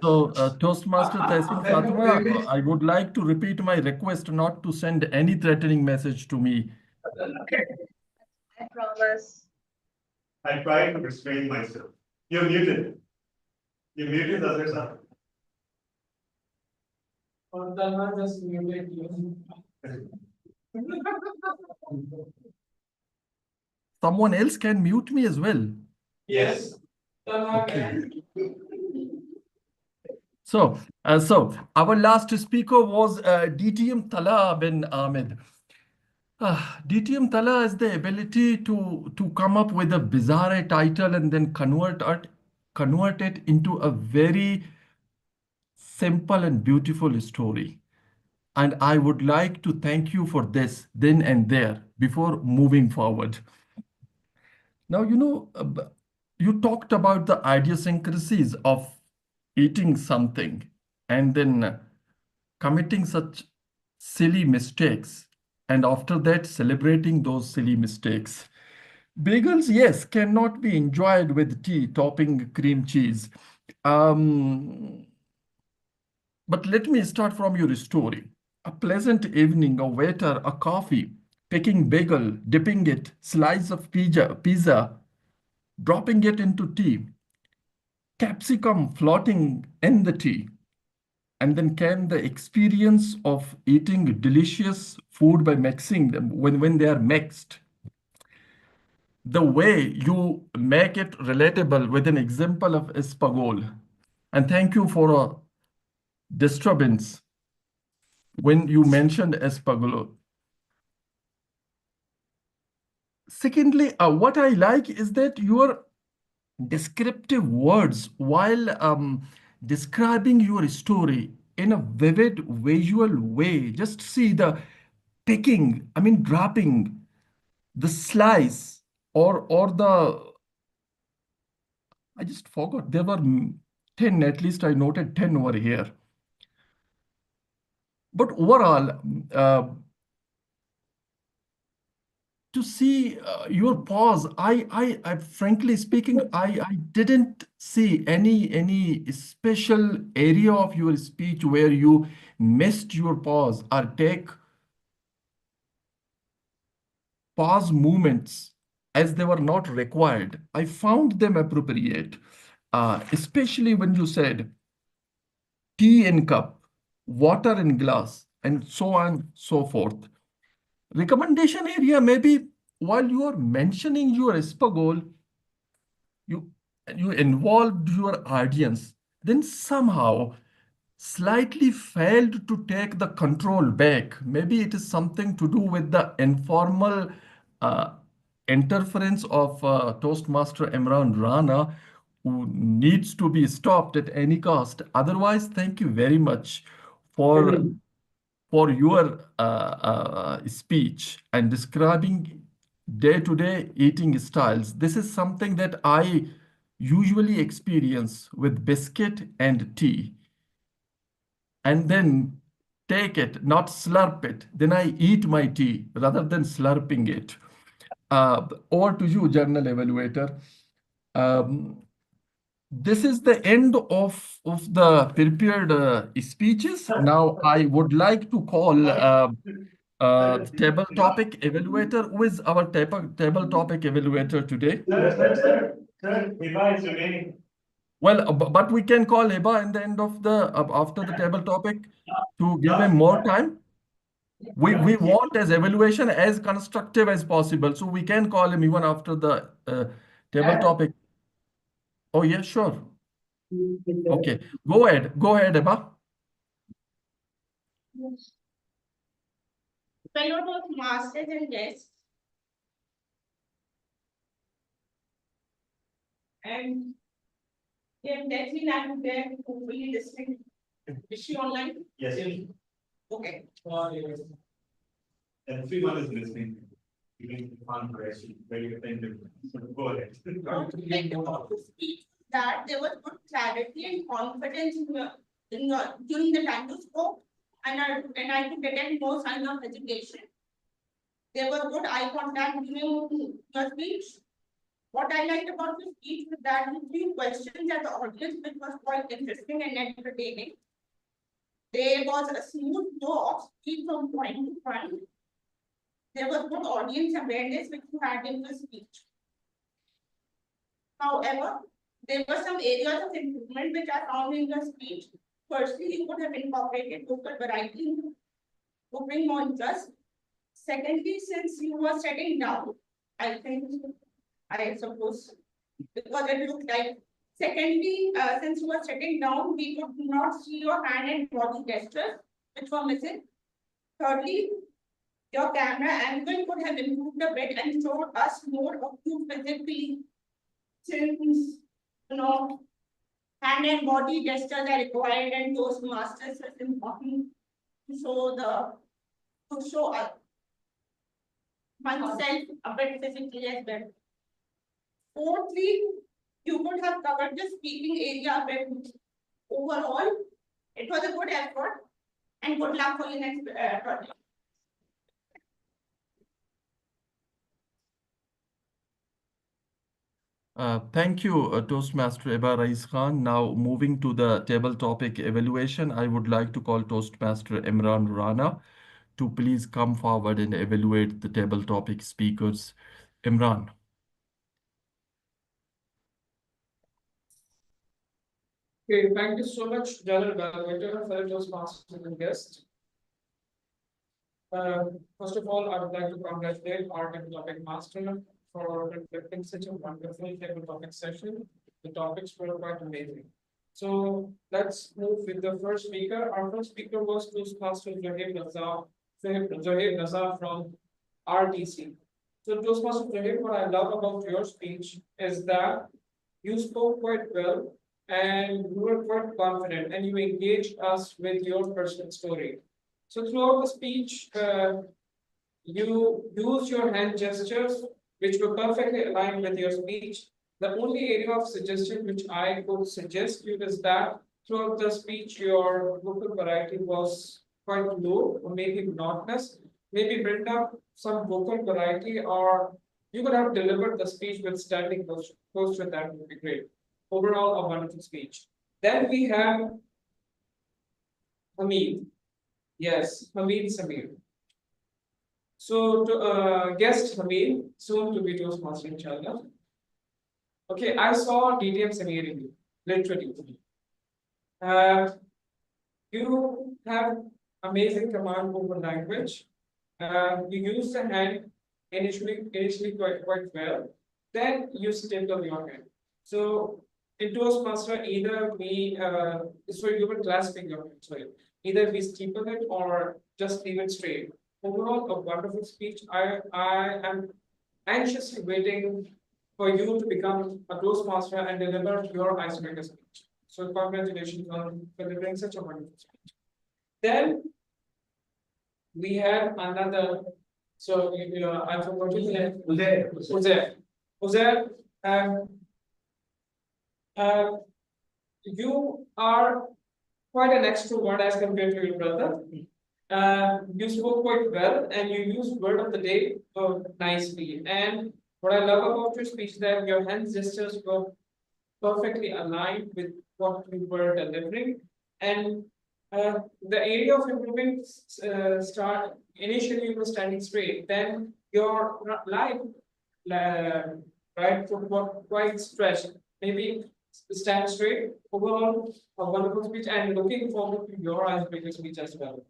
So, Toastmaster Tehsin Fatima, I would like to repeat my request not to send any threatening message to me. I promise. I try to restrain myself. You're muted. You're muted, Asghar sir. Talma just muted you. Someone else can mute me as well. Yes. Okay. So our last speaker was DTM Tala bin Ahmed. DTM Tala has the ability to come up with a bizarre title and then convert it into a very simple and beautiful story. And I would like to thank you for this then and there before moving forward. Now, you talked about the idiosyncrasies of eating something and then committing such silly mistakes, and after that, celebrating those silly mistakes. Bagels, yes, cannot be enjoyed with tea topping cream cheese. But let me start from your story. A pleasant evening, a waiter, a coffee, picking bagel, dipping it, slice of pizza, dropping it into tea, capsicum floating in the tea, and then can the experience of eating delicious food by mixing them when they are mixed. The way you make it relatable with an example of espagol. And thank you for a disturbance when you mentioned espagol. Secondly, what I like is that your descriptive words while describing your story in a vivid visual way. Just see the picking, dropping, the slice, or the, I just forgot, there were 10, at least I noted 10 over here. But overall, to see your pause. I frankly speaking, I didn't see any special area of your speech where you missed your pause or take pause movements as they were not required. I found them appropriate, especially when you said tea in cup, water in glass, and so on, so forth. Recommendation area, maybe while you are mentioning your SPA goal, you you involved your audience, then somehow slightly failed to take the control back. Maybe it is something to do with the informal uh, interference of Toastmaster Imran Rana, who needs to be stopped at any cost. Otherwise, thank you very much for your speech and describing day-to-day eating styles. This is something that I usually experience with biscuit and tea, and then take it, not slurp it. Then I eat my tea rather than slurping it. Over to you, Journal Evaluator. This is the end of the prepared speeches. Now I would like to call the table topic evaluator. Who is our table topic evaluator today? Sir, Hiba is remaining. Well, but we can call Hiba in the end of the after the table topic to give him more time. We want as evaluation as constructive as possible, so we can call him even after the table topic. Oh yeah, sure. Okay, go ahead, Hiba. Fellow Toastmasters and guests, and let's see I'm there hopefully listening. Is she online? Yes. Okay. Everyone is listening. Even one question, very attentive. So go ahead. That there was good clarity and confidence during the time you spoke, and I could detect no sign of hesitation. There was good eye contact during your speech. What I liked about the speech was that you threw questions at the audience, which was quite interesting and entertaining. There was a smooth flow of speech from point to point. There was good audience awareness which you had in the speech. However, there were some areas of improvement which I found in your speech. Firstly, you could have incorporated local variety to bring more interest. Secondly, since you were setting down, I suppose, because it looked like. Secondly, since you were setting down, we could not see your hand and body gestures, which were missing. Thirdly, your camera angle could have improved a bit and showed us more of you physically, since hand and body gestures are required, and Toastmasters is important to show oneself a bit physically as well. Fourthly, you could have covered the speaking area a bit. Overall, it was a good effort, and good luck for your next project. Thank you, Toastmaster Eba Rais Khan. Now moving to the table topic evaluation, I would like to call Toastmaster Imran Rana to please come forward and evaluate the table topic speakers. Imran. Okay, thank you so much, General Evaluator, fellow Toastmasters and guests. First of all, I would like to congratulate our table topic master for conducting such a wonderful table topic session. The topics were quite amazing. So let's move with the first speaker. Our first speaker was Toastmaster Zahir Naza from RTC. So Toastmaster Zahir, what I love about your speech is that you spoke quite well and you were quite confident and you engaged us with your personal story. So throughout the speech, you use your hand gestures, which were perfectly aligned with your speech. The only area of suggestion which I could suggest you is that throughout the speech, your vocal variety was quite low or maybe monotonous. maybe build up some vocal variety, or you could have delivered the speech with standing posture. That would be great. Overall, a wonderful speech. Then we have Hamid. Yes, Hamid Samir. So to guest Hamid, soon to be Toastmaster inshallah. Okay, I saw DTM Samir in you, literally. You have amazing command over language. You use the hand initially quite well. Then you stiffen your hand. So in Toastmaster, either we you were clasping your hand, sorry. Either we steepen it or just leave it straight. Overall, a wonderful speech. I am anxiously waiting for you to become a Toastmaster and deliver your icebreaker speech. So congratulations on delivering such a wonderful speech. Then we have another. So I forgot his name. Uzair. You are quite an extrovert as compared to your brother. You spoke quite well and you used word of the day nicely. And what I love about your speech is that your hand gestures were perfectly aligned with what you were delivering. And the area of improvement start initially you were standing straight, then your life right foot was quite stretched. Maybe stand straight. Overall, a wonderful speech, and looking forward to your icebreaker speech as well.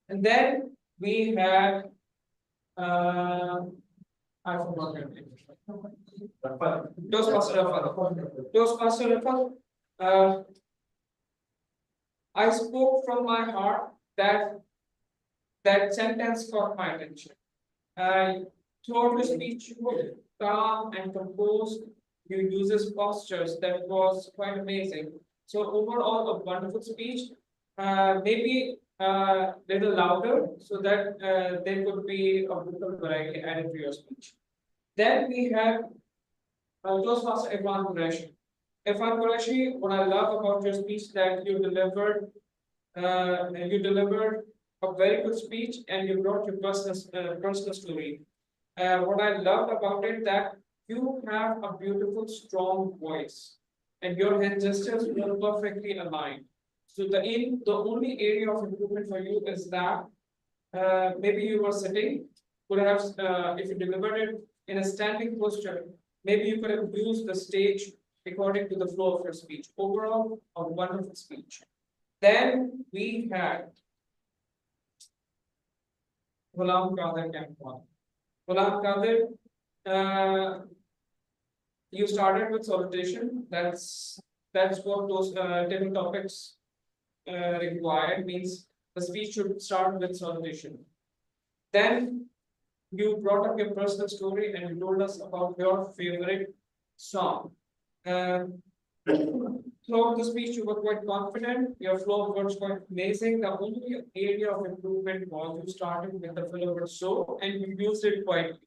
And then we have I forgot your name. Toastmaster Rafal. Toastmaster Rafal. I spoke from my heart that sentence caught my attention. Throughout the speech, you were calm and composed. You uses postures that was quite amazing. So overall, a wonderful speech. Maybe little louder so that there could be a vocal variety added to your speech. Then we have Toastmaster Irfan Qureshi. Irfan Qureshi, what I love about your speech that you delivered a very good speech and you brought your personal story. What I loved about it that you have a beautiful, strong voice, and your hand gestures were perfectly aligned. So the only area of improvement for you is that maybe you were sitting, could have if you delivered it in a standing posture, maybe you could have used the stage according to the flow of your speech. Overall, a wonderful speech. Then we had Ghulam Qadir Kampwan. Ghulam Qadir, you started with salutation. That's what those table topics required, means the speech should start with salutation. Then you brought up your personal story and you told us about your favorite song. Throughout the speech, you were quite confident. Your flow of words quite amazing. The only area of improvement was you started with the flow of words so, and you used it quite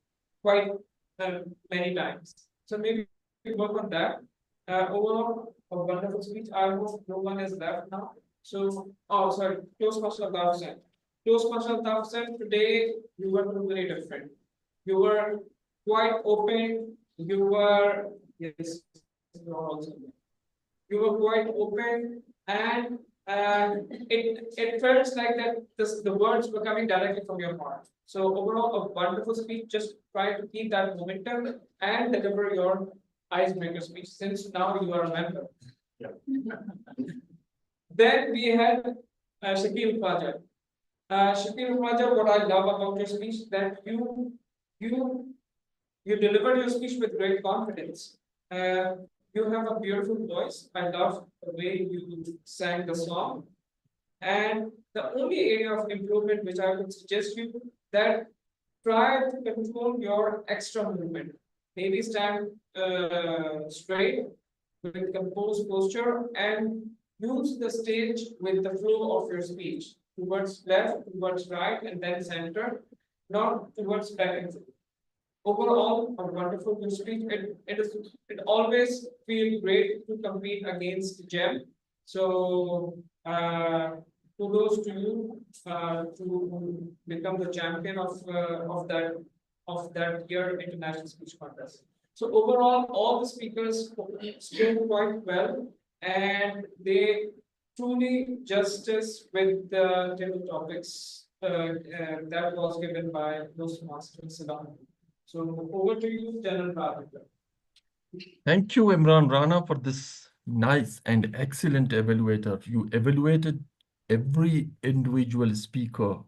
many times. So maybe work on that. Overall, a wonderful speech. I hope no one is left now. So, oh, sorry, Toastmaster Dafsan. Toastmaster Dafsan, today you were totally different. You were quite open. You were, yes, you are also there. You were quite open, and it felt like that the words were coming directly from your heart. So overall, a wonderful speech. Just try to keep that momentum and deliver your icebreaker speech, since now you are a member. Yeah. Then we had Shakil Khwaja. Shakil Khwaja, what I love about your speech that you delivered your speech with great confidence. You have a beautiful voice. I love the way you sang the song. And the only area of improvement which I would suggest you that try to control your extra movement. Maybe stand straight with composed posture and use the stage with the flow of your speech towards left, towards right, and then center, not towards back and forth. Overall, a wonderful good speech. It always feels great to compete against Gem. So kudos to you to become the champion of that year international speech contest. So overall, all the speakers spoke quite well, and they truly justice with the table topics that was given by those masters along. So over to you, General Bhavika. Thank you, Imran Rana, for this nice and excellent evaluator. You evaluated every individual speaker,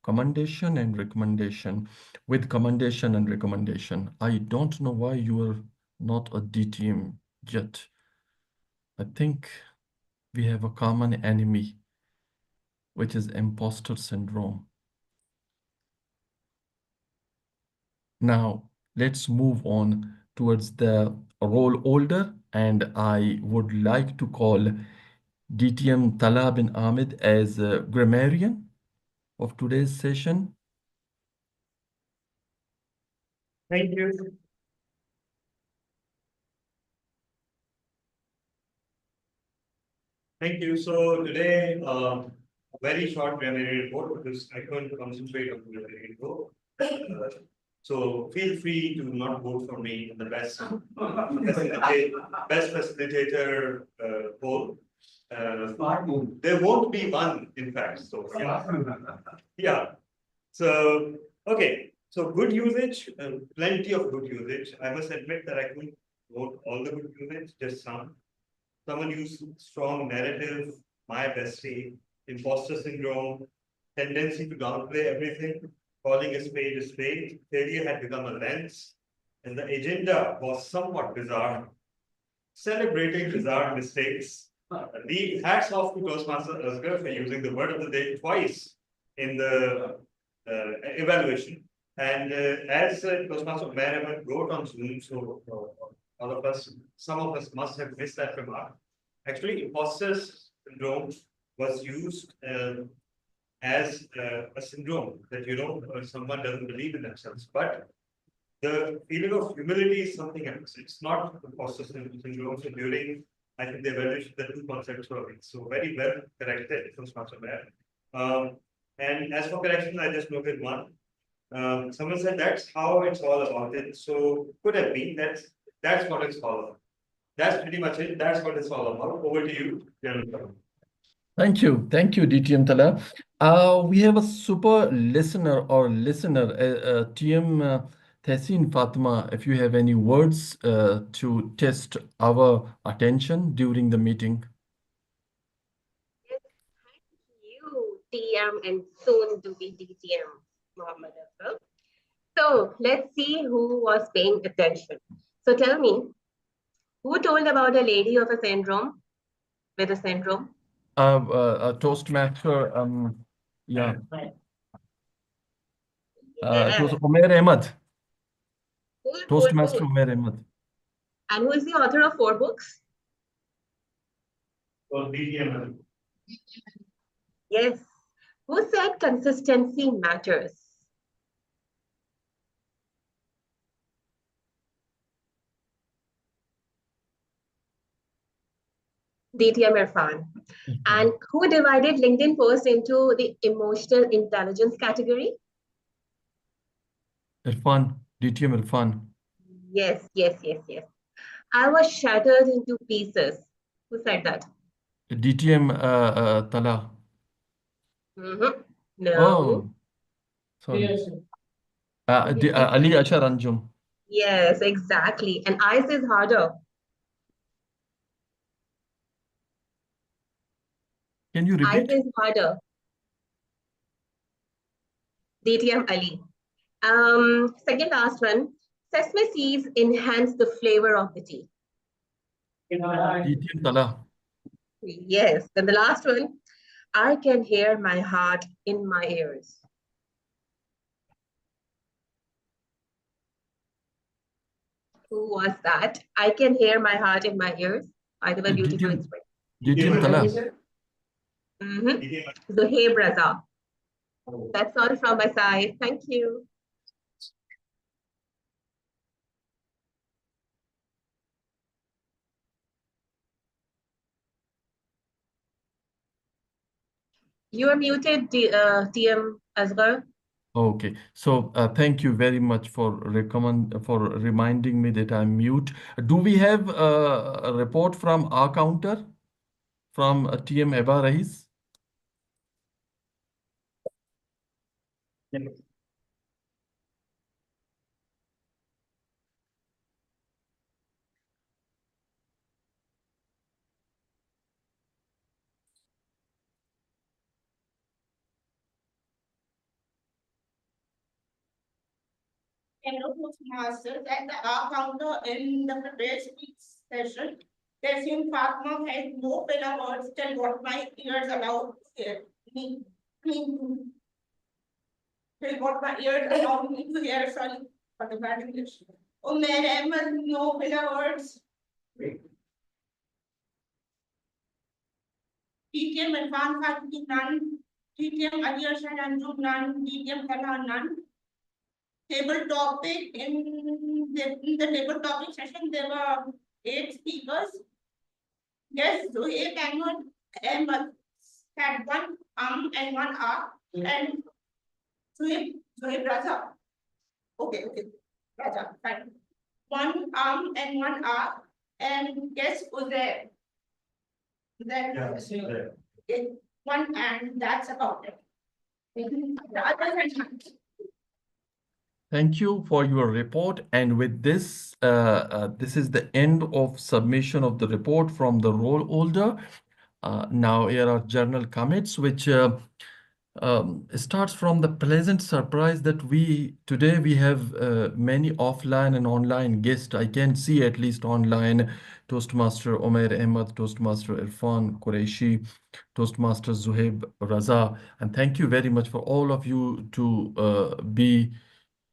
commendation and recommendation, with commendation and recommendation. I don't know why you are not a DTM yet. I think we have a common enemy, which is imposter syndrome. Now, let's move on towards the role holder, and I would like to call DTM Tala bin Ahmed as a grammarian of today's session. Thank you. Thank you. So today, a very short grammar report because I couldn't concentrate on the grammar report. So feel free to not vote for me in the best facilitator poll. There won't be one, in fact. So yeah. Yeah. So okay. So good usage, plenty of good usage. I must admit that I couldn't vote all the good usage, just some. Someone used strong narrative, my bestie, imposter syndrome, tendency to downplay everything, calling a spade, failure had become a lens, and the agenda was somewhat bizarre, celebrating bizarre mistakes. The hats off to Toastmaster Asghar for using the word of the day twice in the evaluation. And as Toastmaster Umair wrote on Zoom, so all of us, some of us must have missed that remark. Actually, imposter syndrome was used as a syndrome that someone doesn't believe in themselves. But the feeling of humility is something else. It's not imposter syndrome. So during, I think, the evaluation, the two concepts were so very well corrected from Sponsor Mayor. And as for correction, I just noted one. Someone said that's how it's all about it. So could have been that's what it's all about. That's pretty much it. That's what it's all about. Over to you, General. Thank you, DTM Tala. We have a super listener TM Tehseen Fatima. If you have any words to test our attention during the meeting. Yes, thank you, TM, and soon to be DTM, Mohammed as well. So let's see who was paying attention. So tell me, who told about a lady of a syndrome with a syndrome? Toastmaster, yeah. Yes. It was Umair Ahmed. Who told Toastmaster who? Umair Ahmed. And who is the author of 4 books? DTM. Yes. Who said consistency matters? DTM Irfan. And who divided LinkedIn posts into the emotional intelligence category? Irfan, DTM Irfan. Yes. I was shattered into pieces. Who said that? DTM Tala. No. Oh, sorry. Yes. Ali Ashar Anjum. Yes, exactly. And ice is harder. Can you Ice repeat? is harder. DTM Ali. Second last one. Sesame seeds enhance the flavor of the tea. DTM Tala. Yes. Then the last one. I can hear my heart in my ears. Who was that? I can hear my heart in my ears. By the way, beautiful inspiration. DTM Tala. Zuhaib Raza. That's all from my side. Thank you. You are muted, TM Asghar. Okay, so thank you very much for reminding me that I'm mute. Do we have a report from our counter from TM Eba Rais? Hello, Toastmasters. At the counter in the prepared speech session, there seemed Fatma had no better words than what my ears allowed to hear. Till what my ears allowed me to hear. Sorry for the bad English. Oh, man, no better words. TTM Advanced Faculty none. TTM Adiyashan Anju none. TTM Kala none. Table topic in the table topic session, there were 8 speakers. Yes, Zohaib Ahmed had one and one and Zohaib Raza. Okay, Raza, fine. One and one and guess Uzair. One and that's about it. The others are none. Thank you for your report. And with this, this is the end of submission of the report from the roll holder. Now here are journal comments, which starts from the pleasant surprise that today we have many offline and online guests. I can see at least online Toastmaster Omer Ahmed, Toastmaster Irfan Qureshi, Toastmaster Zuhaib Raza. And thank you very much for all of you to be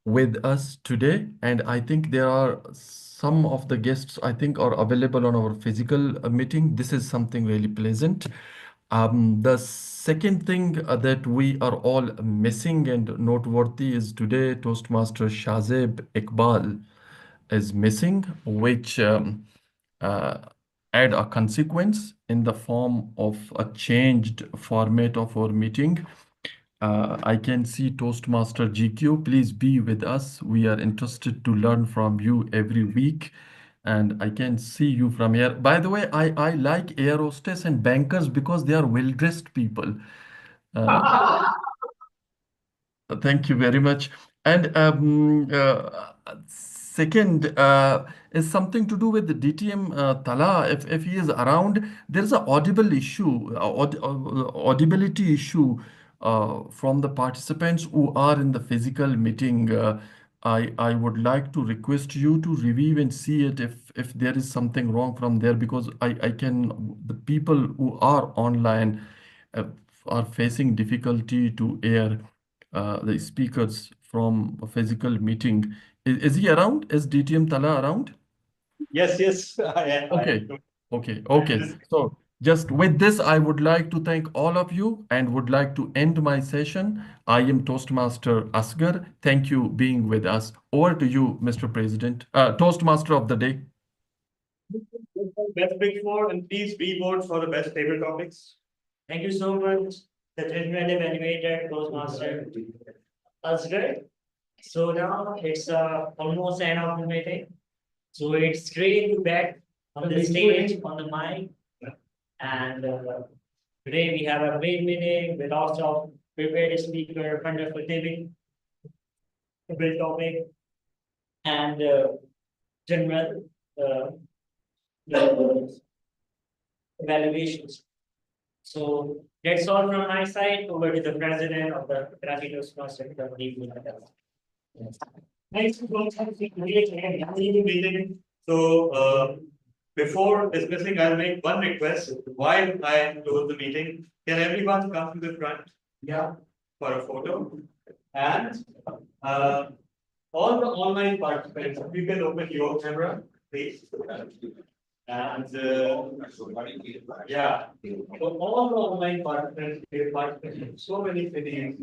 with us today. And I think there are some of the guests I think are available on our physical meeting. This is something really pleasant. The second thing that we are all missing and noteworthy is today Toastmaster Shazeb Iqbal is missing, which uh, add a consequence in the form of a changed format of our meeting. I can see Toastmaster GQ. Please be with us. We are interested to learn from you every week. And I can see you from here. By the way, I like air hostess and bankers because they are well-dressed people. Thank you very much. And second is something to do with the DTM Tala. If he is around, there is an audible issue, audibility issue from the participants who are in the physical meeting. I would like to request you to review and see it if there is something wrong from there, because the people who are online uh, are facing difficulty to air the speakers from a physical meeting. Is he around? Is DTM Tala around? Yes, I am. Okay. So just with this, I would like to thank all of you and would like to end my session. I am Toastmaster Asghar. Thank you being with us. Over to you, Mr. President, Toastmaster of the day. Best Big Four, and please re-vote for the best table topics. Thank you so much, the judgment evaluator, Toastmaster Asghar. So now it's almost end of the meeting. So it's great to be back on the stage, on the mic. And today we have a great meeting with lots of prepared speaker, wonderful table topic, and general evaluations. So that's all from my side. Over to the president of the Karachi Toastmasters. Thanks for meeting. So before discussing, I'll make one request. While I close the meeting, can everyone come to the front? Yeah. For a photo. And all the online participants, you can open your camera, please. And yeah, so all the online participants, they participate in so many cities.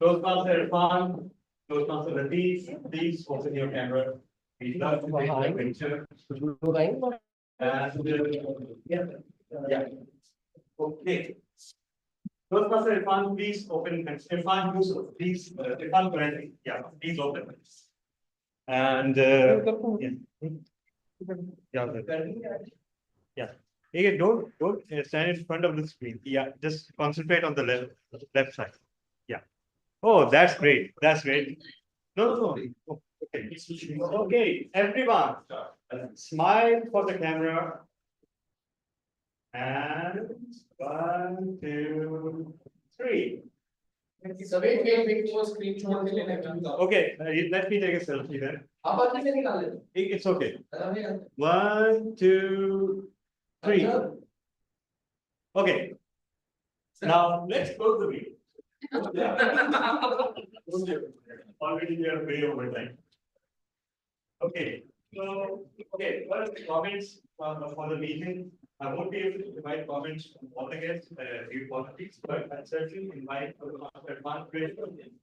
Toastmaster Irfan, Toastmaster Latif, please open your camera. We'd love to take a picture. And yeah. Okay. Toastmaster Irfan, please open, Irfan, Yusuf, please, Irfan, Karachi, yeah, please open. And, yeah. Yeah. Hey, don't stand in front of the screen. Yeah, just concentrate on the left side. Yeah. Oh, that's great. That's great. No, no, no. Oh, okay. Okay, everyone, smile for the camera. And 1, 2, 3. So wait, वो screenshot ले लेने का. Okay, let me take a selfie then. आप बात नहीं निकाल ले. It's okay. 1, 2, 3. Okay. Now let's close the video. Already we are way over time. Okay. So, okay, what are the comments for the meeting? I won't be able to provide comments from all the guests, due politics, but I'll certainly invite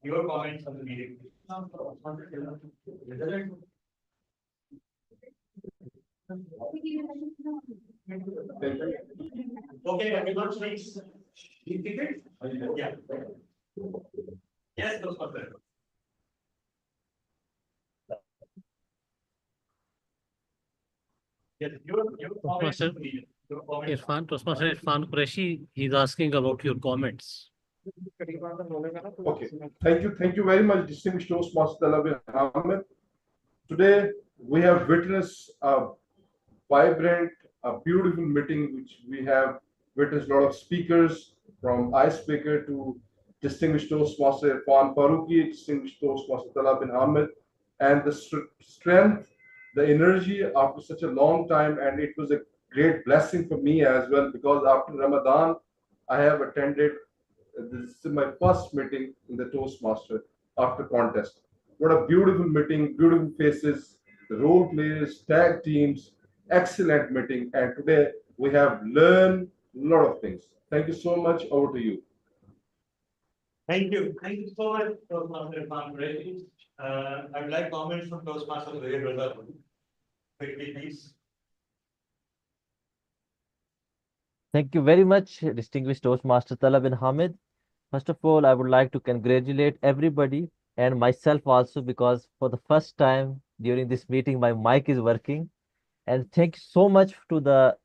your comments on the meeting. Okay, everyone, please. Yeah. Yes, those are there. Yes, your comments. Toastmaster Irfan Qureshi, he's asking about your comments. Okay, thank you very much, distinguished Toastmaster Talab Ahmed. Today, we have witnessed a vibrant, a beautiful meeting, which we have witnessed a lot of speakers, from icebreaker to distinguished Toastmaster Irfan Farooqi, distinguished Toastmaster Talab Ahmed, and the strength, the energy after such a long time, and it was a great blessing for me as well, because after Ramadan, I have attended, this is my first meeting in the Toastmaster after contest. What a beautiful meeting, beautiful faces, the role players, tag teams, excellent meeting. And today we have learned a lot of things. Thank you so much. Over to you. Thank you. Thank you so much, Toastmaster Irfan Qureshi. I would like comments from Toastmaster Zahir. Quickly, please. Thank you very much, distinguished Toastmaster Talab bin Hamid. First of all, I would like to congratulate everybody and myself also, because for the first time during this meeting, my mic is working. And thank you so much to the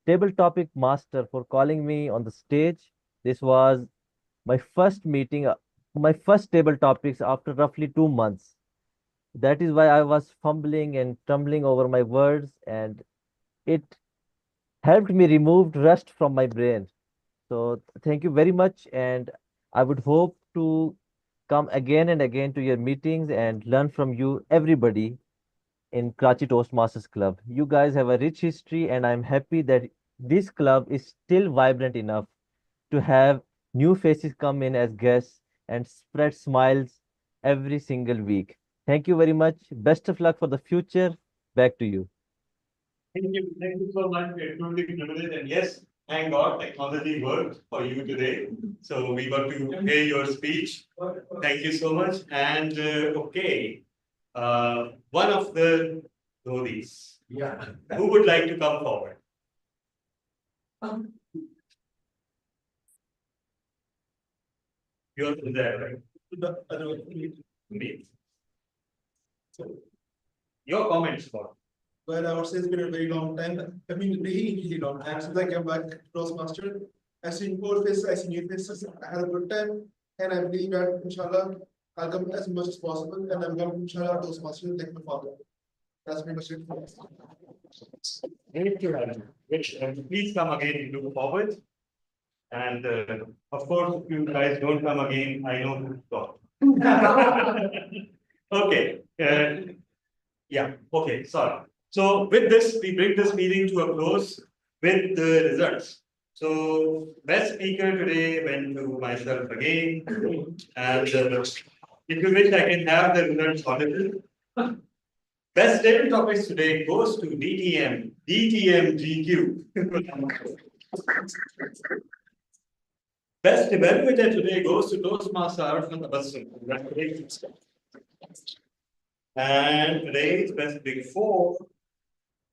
table topic master for calling me on the stage. This was my first meeting, my first table topics after roughly 2 months. That is why I was fumbling and tumbling over my words, and it helped me remove rust from my brain. So thank you very much, and I would hope to come again and again to your meetings and learn from you, everybody in Karachi Toastmasters Club. You guys have a rich history, and I'm happy that this club is still vibrant enough to have new faces come in as guests and spread smiles every single week. Thank you very much. Best of luck for the future. Back to you. Thank you so much. We're truly privileged, and yes, thank God technology worked for you today. So we got to hear your speech. Thank you so much. And okay, one of the Dhodis. Yeah. Who would like to come forward? You're there, right? Me. So, your comments about. Well, I would say it's been a very long time. I mean, really long time since I came back to Toastmaster. I've seen old faces, I've seen new faces. I had a good time, and I believe that, inshallah, I'll come as much as possible, and I'm going to, inshallah, Toastmaster like my father. That's pretty much it. Thank you. Please come again, look forward. And of course, if you guys don't come again, I know who to talk. Okay. Yeah. Okay. Sorry. So with this, we bring this meeting to a close with the results. So best speaker today went to myself again, and if you wish, I can have the results audited. Best table topics today goes to DTM GQ. Best evaluator today goes to Toastmaster Arfan Tabassum. Congratulations. And today's best big four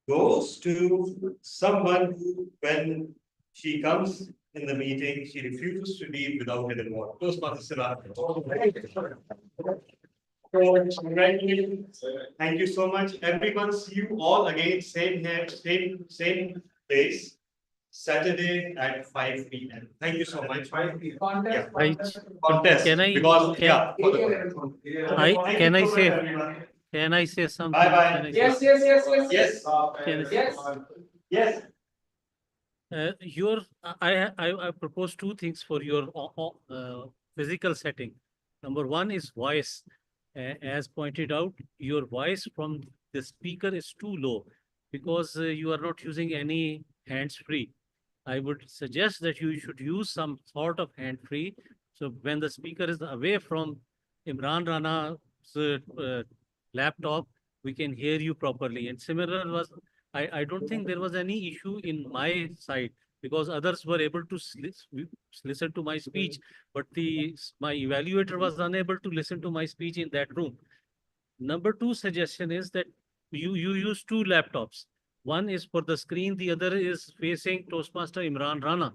goes to someone who, when She comes in the meeting, she refuses to leave without an award. Toastmasters. Congratulations. Thank you so much. Everyone, see you all again, same here, same place, Saturday at 5 p.m. Thank you so much. 5 p.m. Contest. Contest. Can I- Because, can- yeah. I can I say can I say something? Bye-bye. Can I say- Yes. Yes. Can I say- Yes. Yes. I propose two things for your physical setting. Number one is voice. As pointed out, your voice from the speaker is too low because you are not using any hands-free. I would suggest that you should use some sort of hand-free. So when the speaker is away from Imran Rana's laptop, we can hear you properly. And similar was, I don't think there was any issue in my side because others were able to listen to my speech, but my evaluator was unable to listen to my speech in that room. Number two suggestion is that you use two laptops. One is for the screen, the other is facing Toastmaster Imran Rana.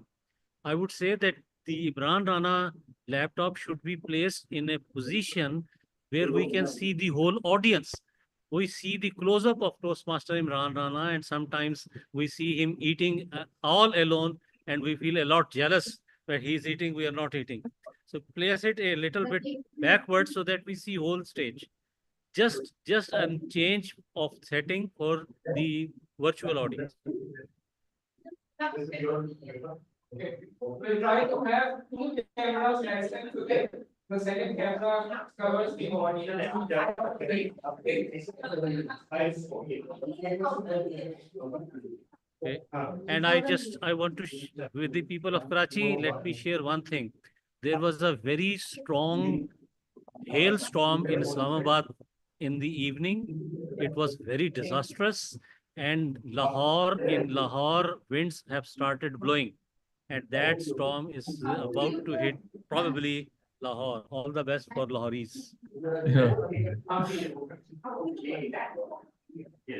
I would say that the Imran Rana laptop should be placed in a position where we can see the whole audience. We see the close-up of Toastmaster Imran Rana, and sometimes we see him eating all alone, and we feel a lot jealous that he's eating, we are not eating. So place it a little bit backwards so that we see whole stage. Just a change of setting for the virtual audience. Okay. We'll try to have two cameras license today. The second camera covers the audience. Okay. And I want to, with the people of Karachi, let me share one thing. There was a very strong hailstorm in Islamabad in the evening. It was very disastrous. And in Lahore, winds have started blowing. And that storm is about to hit probably Lahore. All the best for Lahoris. Yeah.